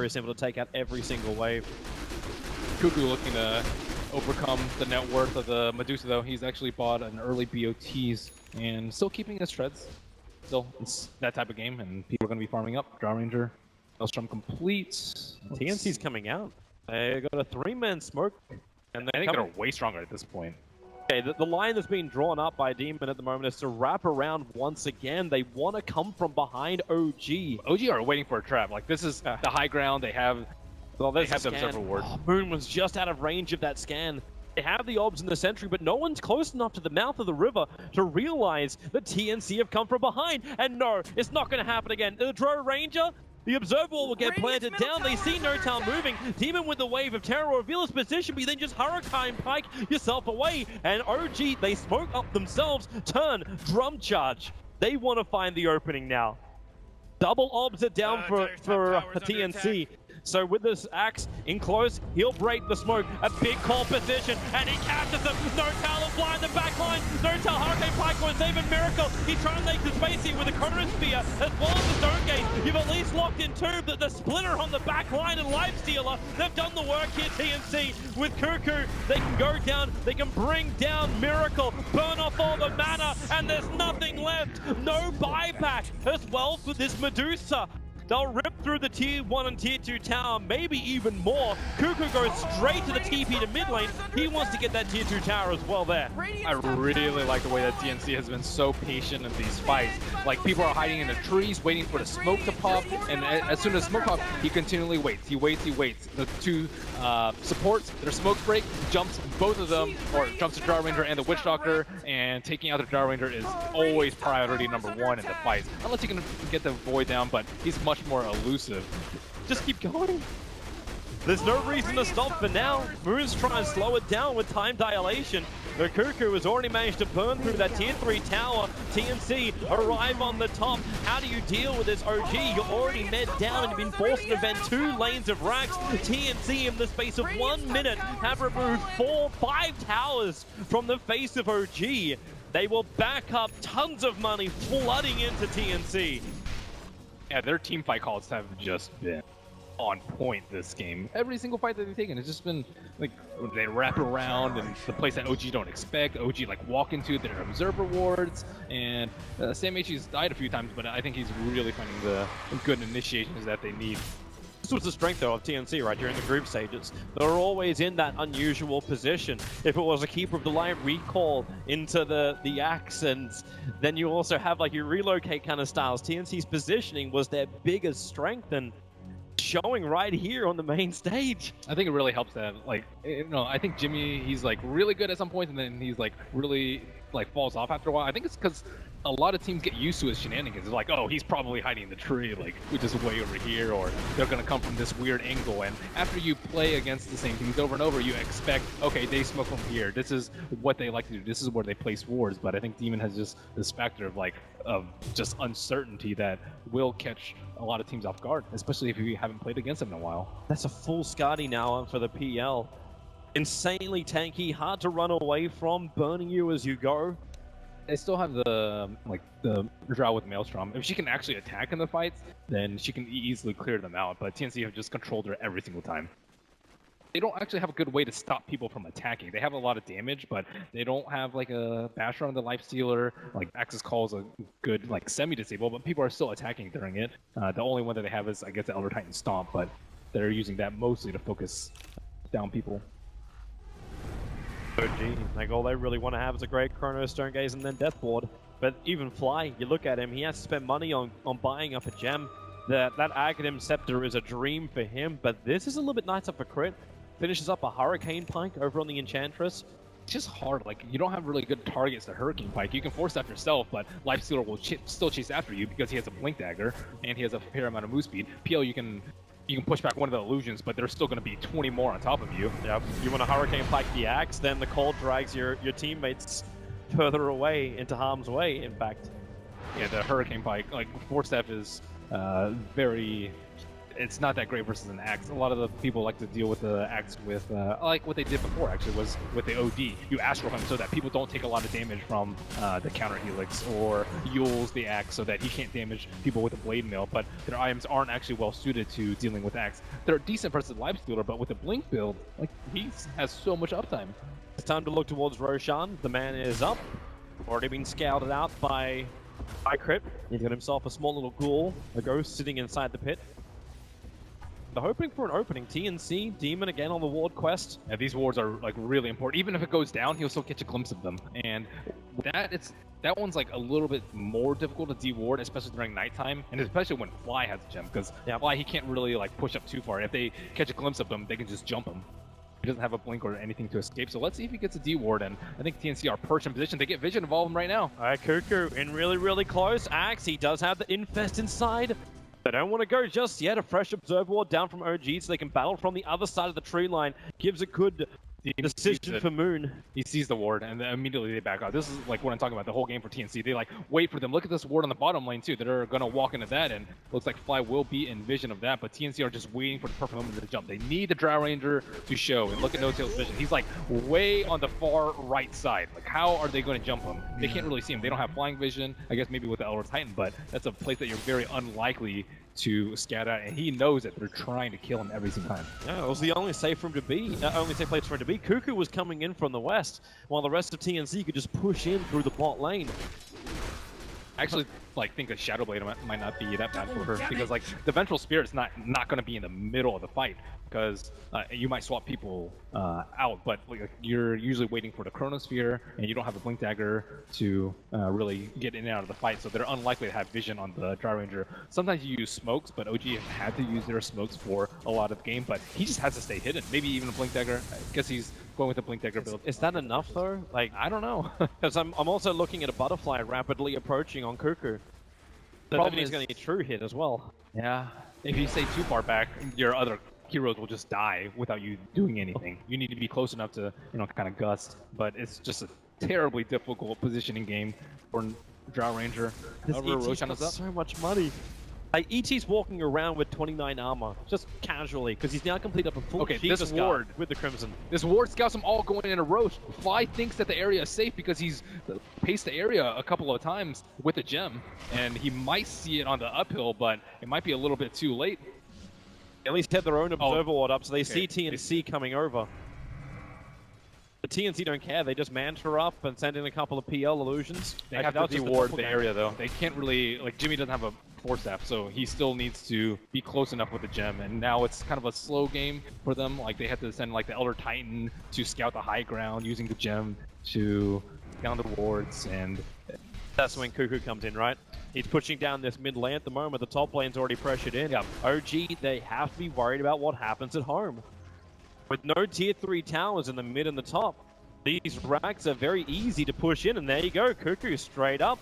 simple to take out every single wave. Cuckoo looking to overcome the net worth of the Medusa though. He's actually bought an early BOTs and still keeping his treads. Still, it's that type of game and people are going to be farming up. Drow Ranger, Maelstrom complete. TNC's coming out. They got a 3-man smoke. And I think they're way stronger at this point. Okay, the line that's being drawn up by Demon at the moment is to wrap around once again. They want to come from behind OG. OG are waiting for a trap. Like, this is the high ground. They have, they have the observer ward. Oh, Moon was just out of range of that scan. They have the obs in the sentry, but no one's close enough to the mouth of the river to realize that TNC have come from behind. And no, it's not going to happen again. The Dro Ranger, the observer will get planted down. They see Notal moving. Demon with the wave of terror will reveal his position, but you then just Hurricane Pike yourself away. And OG, they smoke up themselves. Turn, drum charge. They want to find the opening now. Double obs are down for TNC. So with this axe in close, he'll break the smoke. A big call position, and he catches him. Notal will blind the back line. Notal, Hurricane Pike won't save a Miracle. He's trying to make the space here with the Chronosphere as well as the Stone Gate. You've at least locked in two, but the splitter on the back line and Lifestealer, they've done the work here, TNC. With Cuckoo, they can go down, they can bring down Miracle, burn off all the mana, and there's nothing left. No buyback as well for this Medusa. They'll rip through the tier 1 and tier 2 tower, maybe even more. Kuku goes straight to the TP to mid lane. He wants to get that tier 2 tower as well there. I really like the way that TNC has been so patient in these fights. Like, people are hiding in the trees, waiting for the smoke to pop, and as soon as smoke pops, he continually waits. He waits. The two supports, their smoke break, jumps both of them, or jumps the Drow Ranger and the Witch Doctor, and taking out the Drow Ranger is always priority number 1 in the fights. Unless you can get the Void down, but he's much more elusive. Just keep going. There's no reason to stop for now. Moon's trying to slow it down with time dilation. The Kuku has already managed to burn through that tier 3 tower. TNC arrive on the top. How do you deal with this OG? You're already med down and you've been forced to defend 2 lanes of racks. TNC in the space of 1 minute have removed 5 towers from the face of OG. They will back up tons of money flooding into TNC. Yeah, their team fight calls have just been on point this game. Every single fight that they've taken has just been like they wrap around and the place that OG don't expect. OG like walk into their observer wards, and Sam H's died a few times, but I think he's really finding the good initiations that they need. This was the strength, though, of TNC, right, during the group stages. They're always in that unusual position. If it was a Keeper of the Light recall into the Axe, and then you also have, like, your relocate kind of styles, TNC's positioning was their biggest strength, and showing right here on the main stage. I think it really helps that, like, you know, I think Jimmy, he's, like, really good at some points, and then he's, like, really, like, falls off after a while. I think it's because a lot of teams get used to his shenanigans. It's like, oh, he's probably hiding in the tree, like, which is way over here, or they're going to come from this weird angle. And after you play against the same teams over and over, you expect, okay, they smoke from here. This is what they like to do. This is where they place wards. But I think Demon has just this factor of, like, of just uncertainty that will catch a lot of teams off guard, especially if you haven't played against them in a while. That's a full Skadi now for the PL. Insanely tanky, hard to run away from, burning you as you go. They still have the Drow with Maelstrom. If she can actually attack in the fights, then she can easily clear them out. But TNC have just controlled her every single time. They don't actually have a good way to stop people from attacking. They have a lot of damage, but they don't have like a basher on the Lifestealer. Like Axis Call is a good like semi-disable, but people are still attacking during it. The only one that they have is I guess the Elder Titan Stomp, but they're using that mostly to focus down people. OG, like all they really want to have is a great Chrono Stone Gaze and then Death Ward. But even Fly, you look at him, he has to spend money on buying up a gem. That Aghanim Scepter is a dream for him, but this is a little bit nicer for crit. Finishes up a Hurricane Pike over on the Enchantress. It's just hard, like, you don't have really good targets to Hurricane Pike. You can force that yourself, but Lifestealer will still chase after you because he has a Blink Dagger, and he has a fair amount of move speed. PL, you can push back one of the illusions, but there's still going to be 20 more on top of you. Yep. You want to Hurricane Pike the Axe, then the Cold drags your teammates further away into harm's way, in fact. Yeah, the Hurricane Pike, like, Force Staff is very... It's not that great versus an Axe. A lot of the people like to deal with the Axe with, like what they did before, actually, was with the OD. You Astral him so that people don't take a lot of damage from the counter Helix, or Yule's the Axe so that he can't damage people with a Blade Mail, but their items aren't actually well suited to dealing with Axe. They're decent versus Lifestealer, but with a Blink build, like, he has so much uptime. It's time to look towards Roshan. The man is up. Already been scouted out by Crit. He's got himself a small little ghoul, a ghost sitting inside the pit. They're hoping for an opening. TNC, Demon again on the ward quest. Yeah, these wards are like really important. Even if it goes down, he'll still catch a glimpse of them. And that one's like a little bit more difficult to de-ward, especially during nighttime, and especially when Fly has a gem, because Fly, he can't really like push up too far. If they catch a glimpse of him, they can just jump him. He doesn't have a blink or anything to escape, so let's see if he gets a D-ward, and I think TNC are perched in position to get vision of all of them right now. All right, Kuku in really, really close. Axe, he does have the Infest inside. They don't want to go just yet. A fresh Observe Ward down from OG so they can battle from the other side of the tree line. Gives a good decision for Moon. He sees the ward and then immediately they back out. This is like what I'm talking about, the whole game for TNC. They like wait for them. Look at this ward on the bottom lane too. They're going to walk into that, and looks like Fly will be in vision of that, but TNC are just waiting for the perfect moment to jump. They need the Drow Ranger to show, and look at No-Tail's vision. He's like way on the far right side. Like, how are they going to jump him? They can't really see him. They don't have flying vision, I guess maybe with the Elder Titan, but that's a place that you're very unlikely to scout out, and he knows that they're trying to kill him every single time. Yeah, it was the only safe for him to be, only safe place for him to be. Kuku was coming in from the west, while the rest of TNC could just push in through the bot lane. actually think a Shadow Blade might not be that bad for her because like the Ventral Spirit's not going to be in the middle of the fight because you might swap people out, but like, you're usually waiting for the Chronosphere and you don't have a Blink Dagger to really get in and out of the fight, so they're unlikely to have vision on the Dry Ranger. Sometimes you use smokes, but OG have had to use their smokes for a lot of the game, but he just has to stay hidden. Maybe even a Blink Dagger. I guess he's going with the Blink Dagger build. Is that enough though? Like, I don't know. because I'm also looking at a Butterfly rapidly approaching on Cuckoo. The problem is going to get true hit as well. Yeah. If you stay too far back, your other heroes will just die without you doing anything. You need to be close enough to, kind of gust. But it's just a terribly difficult positioning game for Drow Ranger. However, Roshan is up. So much money. Like, ET's walking around with 29 armor, just casually, because he's now completed up a full this ward with the Crimson. This ward scouts them all going in a row. Fly thinks that the area is safe because he's paced the area a couple of times with a gem, and he might see it on the uphill, but it might be a little bit too late. At least had their own observer ward up, so they see TNC coming over. The TNC don't care, they just mantra up and send in a couple of PL illusions. They have to de-ward the area though. They can't really, Jimmy doesn't have a Force Staff, so he still needs to be close enough with the gem, and now it's kind of a slow game for them. Like, they have to send the Elder Titan to scout the high ground using the gem to down the wards, and that's when Cuckoo comes in, right? He's pushing down this mid lane at the moment. The top lane's already pressured in. OG, they have to be worried about what happens at home. With no tier 3 towers in the mid and the top, these racks are very easy to push in, and there you go, Cuckoo straight up.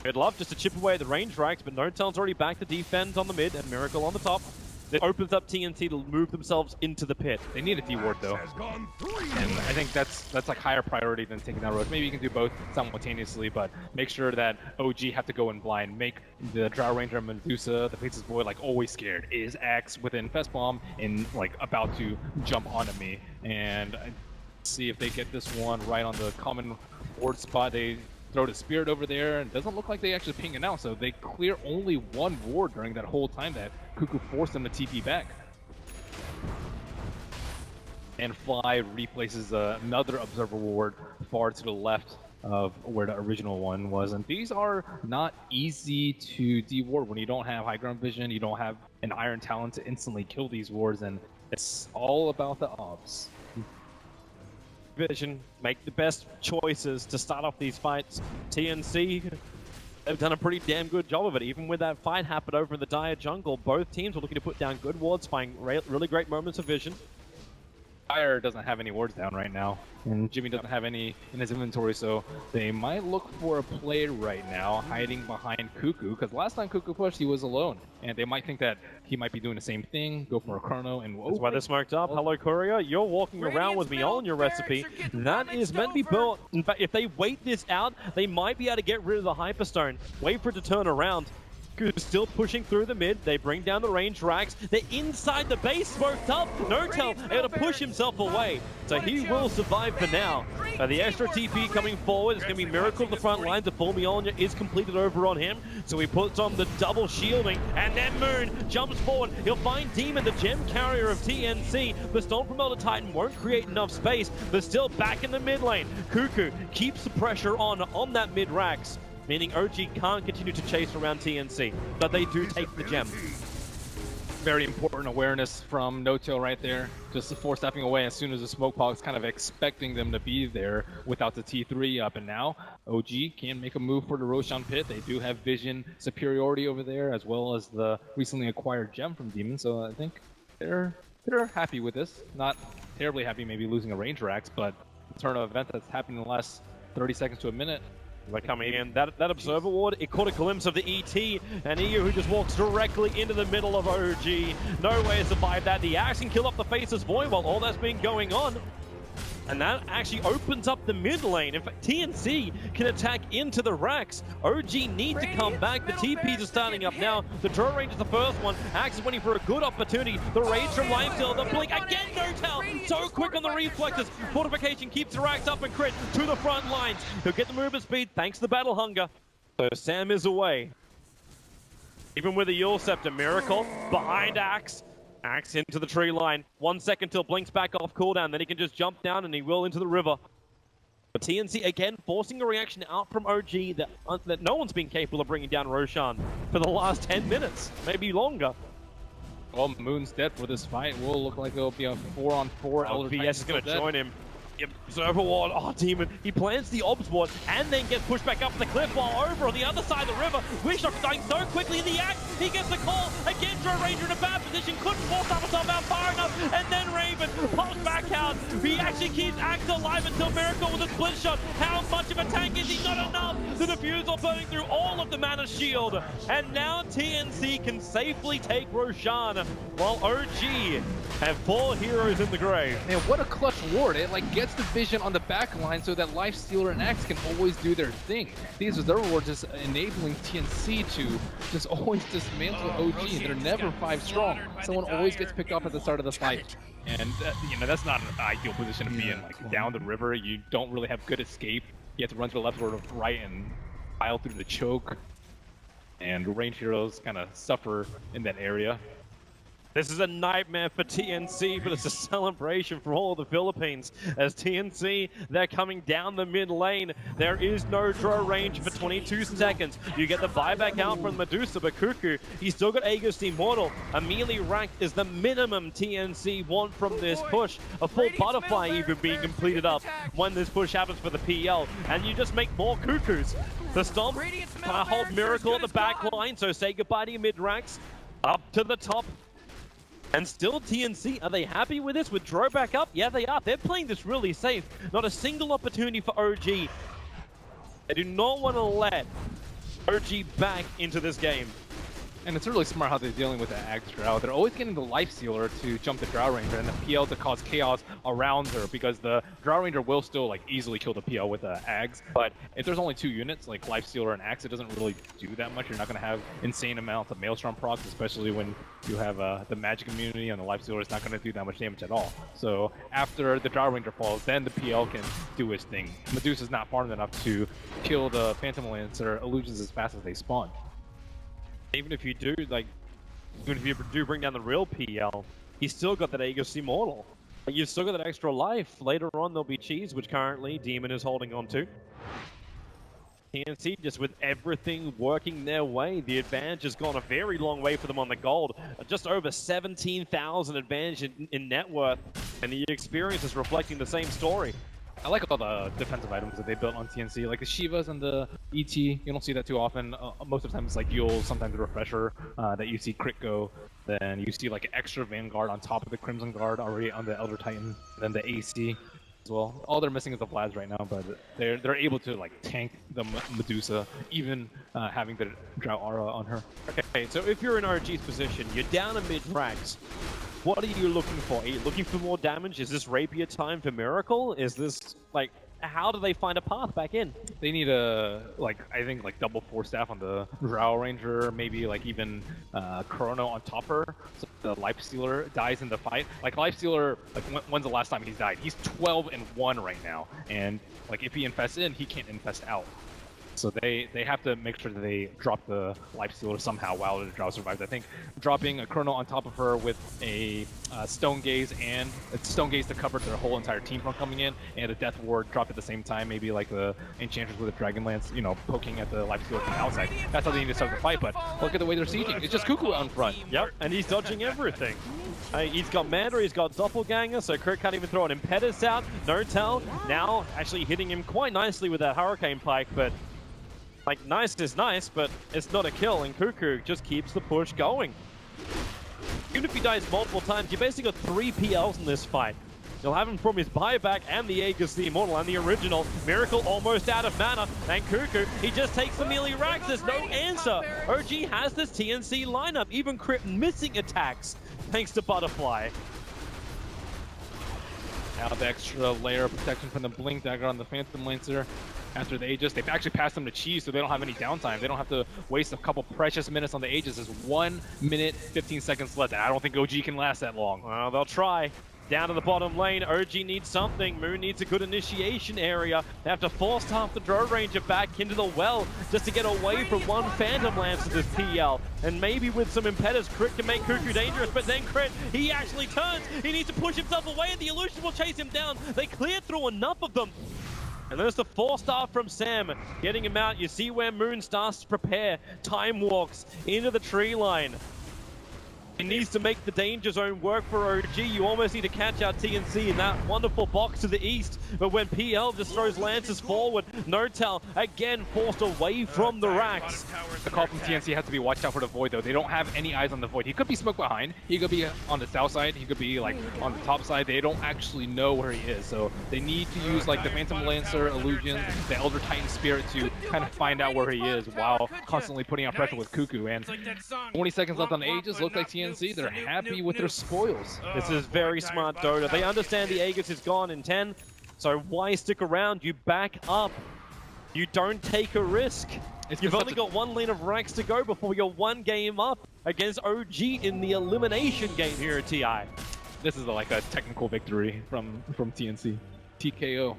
I'd love just to chip away at the range racks, but No-Tail's already back to defend on the mid and Miracle on the top. That opens up TNC to move themselves into the pit. They need a D-ward though, and I think that's higher priority than taking that road. Maybe you can do both simultaneously, but make sure that OG have to go in blind. Make the Drow Ranger and Medusa, the Faceless Void, always scared. Is Axe within Fest Bomb and about to jump onto me, and see if they get this one right on the common ward spot. They throw the Spirit over there, and it doesn't look like they actually ping it out, so they clear only one ward during that whole time that Cuckoo forced them to TP back. And Fly replaces another Observer ward far to the left of where the original one was, and these are not easy to de-ward when you don't have high ground vision, you don't have an Iron Talent to instantly kill these wards, and it's all about the ops. Vision, make the best choices to start off these fights. TNC, they've done a pretty damn good job of it. Even with that fight happen over in the Dire jungle, both teams were looking to put down good wards, finding really great moments of vision. Fire doesn't have any wards down right now, and Jimmy doesn't have any in his inventory, so they might look for a play right now, hiding behind Cuckoo, because last time Cuckoo pushed, he was alone, and they might think that he might be doing the same thing, go for a chrono, and that's why they're smoked up. Hello, Courier. You're walking around with me on your recipe. That is meant to be built. In fact, if they wait this out, they might be able to get rid of the Hyperstone. Wait for it to turn around. Still pushing through the mid. They bring down the range racks. They're inside the base, smoked up. No-Tail able to push himself away. So he will survive for now. The extra TP coming forward is going to be Miracle at the front line. The full Mjolnir is completed over on him. So he puts on the double shielding. And then Moon jumps forward. He'll find Demon, the gem carrier of TNC. The Storm from Elder Titan won't create enough space. But still back in the mid lane. Cuckoo keeps the pressure on that mid racks, meaning OG can't continue to chase around TNC, but they do take the gem. Very important awareness from No-Tail right there, just force stepping away as soon as the smoke pog's kind of expecting them to be there without the T3 up, and now OG can make a move for the Roshan pit. They do have vision superiority over there, as well as the recently acquired gem from Demon, so I think they're happy with this. Not terribly happy maybe losing a range racks, but the turn of event that's happened in the last 30 seconds to a minute. They're coming in. That Observer ward, it caught a glimpse of the ET, and EU who just walks directly into the middle of OG. No way to survive that. The Axe can kill up the Faceless Void while all that's been going on. And that actually opens up the mid lane. In fact, TNC can attack into the racks. OG need to come back. The TPs are starting up now. The Drow Range is the first one. Axe is waiting for a good opportunity. The Rage from Lifesteal, the Blink again, No-Tail. So quick on the reflexes. Fortification keeps the racks up and crit to the front lines. He'll get the movement speed thanks to the Battle Hunger. So Sam is away. Even with the Yule Scepter, Miracle behind Axe. Axe into the tree line. 1 second till Blink's back off cooldown. Then he can just jump down, and he will into the river. But TNC again forcing a reaction out from OG that no one's been capable of bringing down Roshan for the last 10 minutes, maybe longer. Well, Moon's dead for this fight. Will look like it'll be a 4-on-4. Oh, VS is going to join him. Yep, Observer Ward, oh Demon, he plants the Obs Ward and then gets pushed back up the cliff while over on the other side of the river. Wishlock dying so quickly in the act, he gets the call. Again, Joe Ranger in a bad position, couldn't force himself out far enough, and then Raven pops back out. He actually keeps Axe alive until Miracle with a split shot. How much of a tank is he? Not enough. The diffusal burning through all of the mana shield. And now TNC can safely take Roshan, while OG have 4 heroes in the grave. Man, what a clutch ward. It like gets the vision on the back line so that Lifestealer and Axe can always do their thing. These reserve wards just enabling TNC to just always dismantle OG. They're never 5 strong. Someone always gets picked up at the start of the fight. And you know, that's not an ideal position to be in. Like down the river, you don't really have good escape. You have to run to the left or right and pile through the choke. And range heroes kind of suffer in that area. This is a nightmare for TNC, but it's a celebration for all of the Philippines. As TNC, they're coming down the mid lane. There is no draw range for 22 seconds. You get the buyback out from Medusa, but Cuckoo, he's still got Aegis Immortal. A melee rank is the minimum TNC want from this push. A full butterfly even being completed up when this push happens for the PL. And you just make more Cuckoos. The Stomp hold Miracle at the back line, so say goodbye to your mid ranks. Up to the top. And still TNC, are they happy with this? With Dro back up? Yeah, they are. They're playing this really safe. Not a single opportunity for OG. They do not want to let OG back into this game. And it's really smart how they're dealing with the Axe Drow. They're always getting the Life Stealer to jump the Drow Ranger and the PL to cause chaos around her, because the Drow Ranger will still like easily kill the PL with the Axe. But if there's only 2 units, like Life Stealer and Axe, it doesn't really do that much. You're not going to have insane amounts of Maelstrom procs, especially when you have the magic immunity, and the Life Stealer is not going to do that much damage at all. So after the Drow Ranger falls, then the PL can do his thing. Medusa's not farmed enough to kill the Phantom Lancer illusions as fast as they spawn. Even if you do, like, even if you do bring down the real PL, he's still got that Aegis Immortal. Like, you've still got that extra life. Later on, there'll be Cheese, which currently Demon is holding on to. TNC, just with everything working their way, the advantage has gone a very long way for them on the gold. Just over 17,000 advantage in net worth, and the experience is reflecting the same story. I like all the defensive items that they built on TNC, like the Shivas and the ET. You don't see that too often. Most of the time it's like Yule, sometimes the Refresher, that you see crit go. Then you see like an extra Vanguard on top of the Crimson Guard already on the Elder Titan. Then the AC as well. All they're missing is the Vlads right now, but they're able to like tank the Medusa, even having the Drow Aura on her. Okay, so if you're in RG's position, you're down a mid-ranks. What are you looking for? Are you looking for more damage? Is this Rapier time for Miracle? Is this, like, how do they find a path back in? They need a, like, I think, like, double 4-staff on the Drow Ranger, maybe, like, even Chrono on top her, so the Lifestealer dies in the fight. Like, Lifestealer, like, when's the last time he's died? He's 12-1 right now, and, like, if he infests in, he can't infest out. So they have to make sure that they drop the Lifestealer somehow while the Drow survives. I think dropping a Chrono on top of her with a Stone Gaze and a Stone Gaze to cover their whole entire team from coming in, and a Death Ward dropped at the same time, maybe like the Enchantress with a Dragon Lance, you know, poking at the Lifestealer from the outside. That's how they need to start the fight, but look at the way they're sieging. It's just Cuckoo out in front. Yep, and he's dodging everything. He's got Mandra, he's got Doppelganger, so Crit can't even throw an Impetus out. No Tell now actually hitting him quite nicely with that Hurricane Pike, but like, nice is nice, but it's not a kill, and Cuckoo just keeps the push going. Even if he dies multiple times, you basically got 3 PLs in this fight. You'll have him from his buyback and the Aegis, the Immortal, and the original. Miracle almost out of mana, and Cuckoo, he just takes the melee racks. There's no answer. OG has this TNC lineup, even Crit missing attacks, thanks to Butterfly. Now the extra layer of protection from the Blink Dagger on the Phantom Lancer. After the Aegis, they've actually passed them to Cheese, so they don't have any downtime. They don't have to waste a couple precious minutes on the Aegis. There's 1 minute, 15 seconds left, and I don't think OG can last that long. Well, they'll try. Down to the bottom lane, OG needs something. Moon needs a good initiation area. They have to force half the Drow Ranger back into the well just to get away from 1 Phantom Lance to this PL. And maybe with some Impetus, Crit can make Cuckoo dangerous, but then Crit, he actually turns. He needs to push himself away, and the Illusion will chase him down. They cleared through enough of them. And there's the 4-star from Sam, getting him out. You see where Moon starts to prepare. Time walks into the tree line. He needs to make the danger zone work for OG. You almost need to catch out TNC in that wonderful box to the east. But when PL just throws lances forward, Notel again forced away from the racks. The call from TNC has to be watch out for the Void, though. They don't have any eyes on the Void. He could be smoked behind. He could be on the south side. He could be like on the top side. They don't actually know where he is. So they need to use like the Phantom Lancer, Illusions, the Elder Titan Spirit to kind of find out where he is while constantly putting out pressure with Cuckoo. And 20 seconds left on the Aegis. Looks like TNC, they're happy with their spoils. This is very smart, Dota. They understand the Aegis is gone in 10. So why stick around? You back up. You don't take a risk. You've only got one lane of racks to go before you're one game up against OG in the elimination game here at TI. This is like a technical victory from TNC. TKO.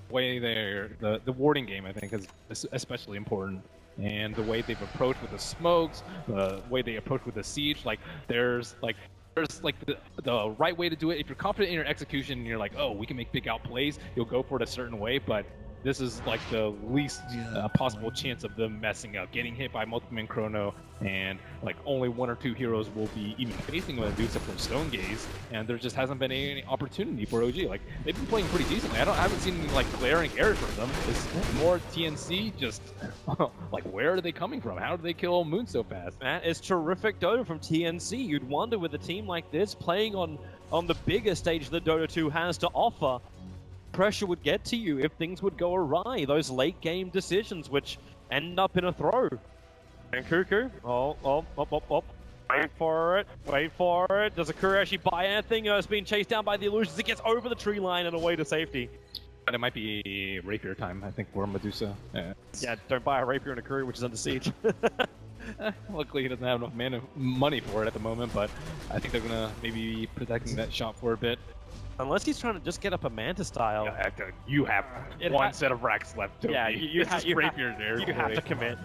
Way there, the warding game I think is especially important. And the way they've approached with the smokes, the way they approach with the siege, like there's the right way to do it. If you're confident in your execution and you're like, oh, we can make big out plays, you'll go for it a certain way, but this is like the least possible chance of them messing up, getting hit by multiple man chrono, and like only one or two heroes will be even facing Medusa from Stone Gaze, and there just hasn't been any opportunity for OG. Like they've been playing pretty decently. I haven't seen any like glaring errors from them. It's more TNC just like where are they coming from? How do they kill Moon so fast? That is terrific Dota from TNC. You'd wonder with a team like this playing on the bigger stage that Dota 2 has to offer, pressure would get to you if things would go awry. Those late game decisions which end up in a throw. And Cuckoo, wait for it. Does Akura actually buy anything? It's being chased down by the illusions. It gets over the tree line and away to safety. But it might be rapier time, I think, for Medusa. Yeah, don't buy a rapier and a Akura which is under siege. Luckily, he doesn't have enough money for it at the moment, but I think they're gonna maybe be protecting that shot for a bit. Unless he's trying to just get up a Manta style. You have one set of racks left. Yeah, you have to commit.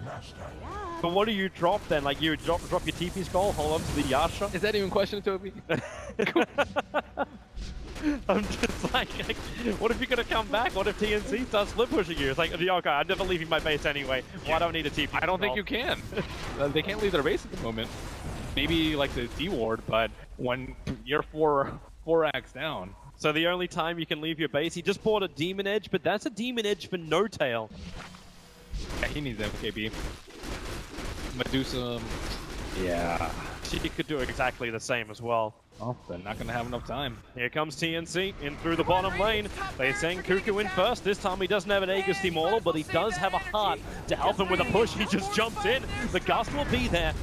But what do you drop then? Like you drop your TP skull, hold on to the Yasha? Is that even a question, Toby? I'm just like, what if you're gonna come back? What if TNC starts split pushing you? It's like, okay, I'm never leaving my base anyway. Why do I need a TP? I don't think you can. They can't leave their base at the moment. Maybe like the D ward, but when you're four acts down. So the only time you can leave your base, he just bought a Demon Edge, but that's a Demon Edge for no tail. Yeah, he needs MKB. Medusa. Yeah. She could do exactly the same as well. Oh, they're not going to have enough time. Here comes TNC in through the bottom lane. They send Cuckoo in first. This time he doesn't have an Aegis Immortal, but he does have a heart to help him with a push. He just jumps in. The gust will be there.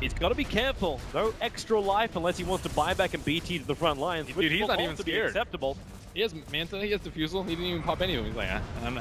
He's got to be careful. No extra life unless he wants to buy back and BT to the front lines. Dude, he's not even scared. Acceptable. He has Manta, he has Diffusal. He didn't even pop any of them. He's like,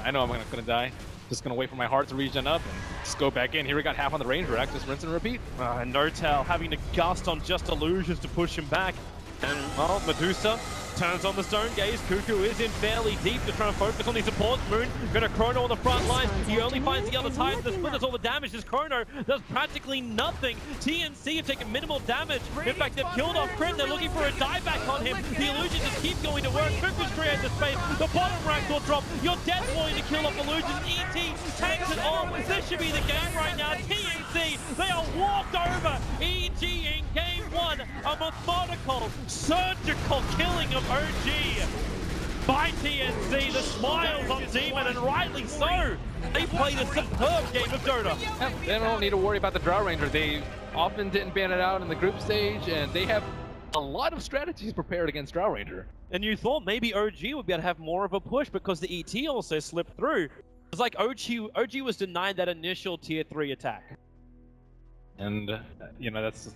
I know I'm going to die. Just going to wait for my heart to regen up and just go back in. Here we got half on the range rack. Just rinse and repeat. And Notel having to gust on just illusions to push him back. And, well, Medusa turns on the Stone Gaze. Cuckoo is in fairly deep to try and focus on the support. Moon gonna Chrono on the front line. He only finds the other Titan. The split does all the damage. This Chrono does practically nothing. TNC have taken minimal damage. In fact, they've killed off Crit. They're looking for a dieback on him. The illusion just keeps going to work. Cuckoo's created the space. The bottom rank will drop. You're dead wanting to kill off illusions. ET tanks it all. This should be the game right now. TNC, they are walked over. EG in game one. A methodical, surgical killing of OG by TNC. The smiles on Demon, and rightly so. They played a superb game of Dota. Yeah, they don't need to worry about the Draw Ranger. They often didn't ban it out in the group stage, and they have a lot of strategies prepared against Draw Ranger. And you thought maybe OG would be able to have more of a push because the ET also slipped through. It's like OG was denied that initial tier 3 attack. And, you know, that's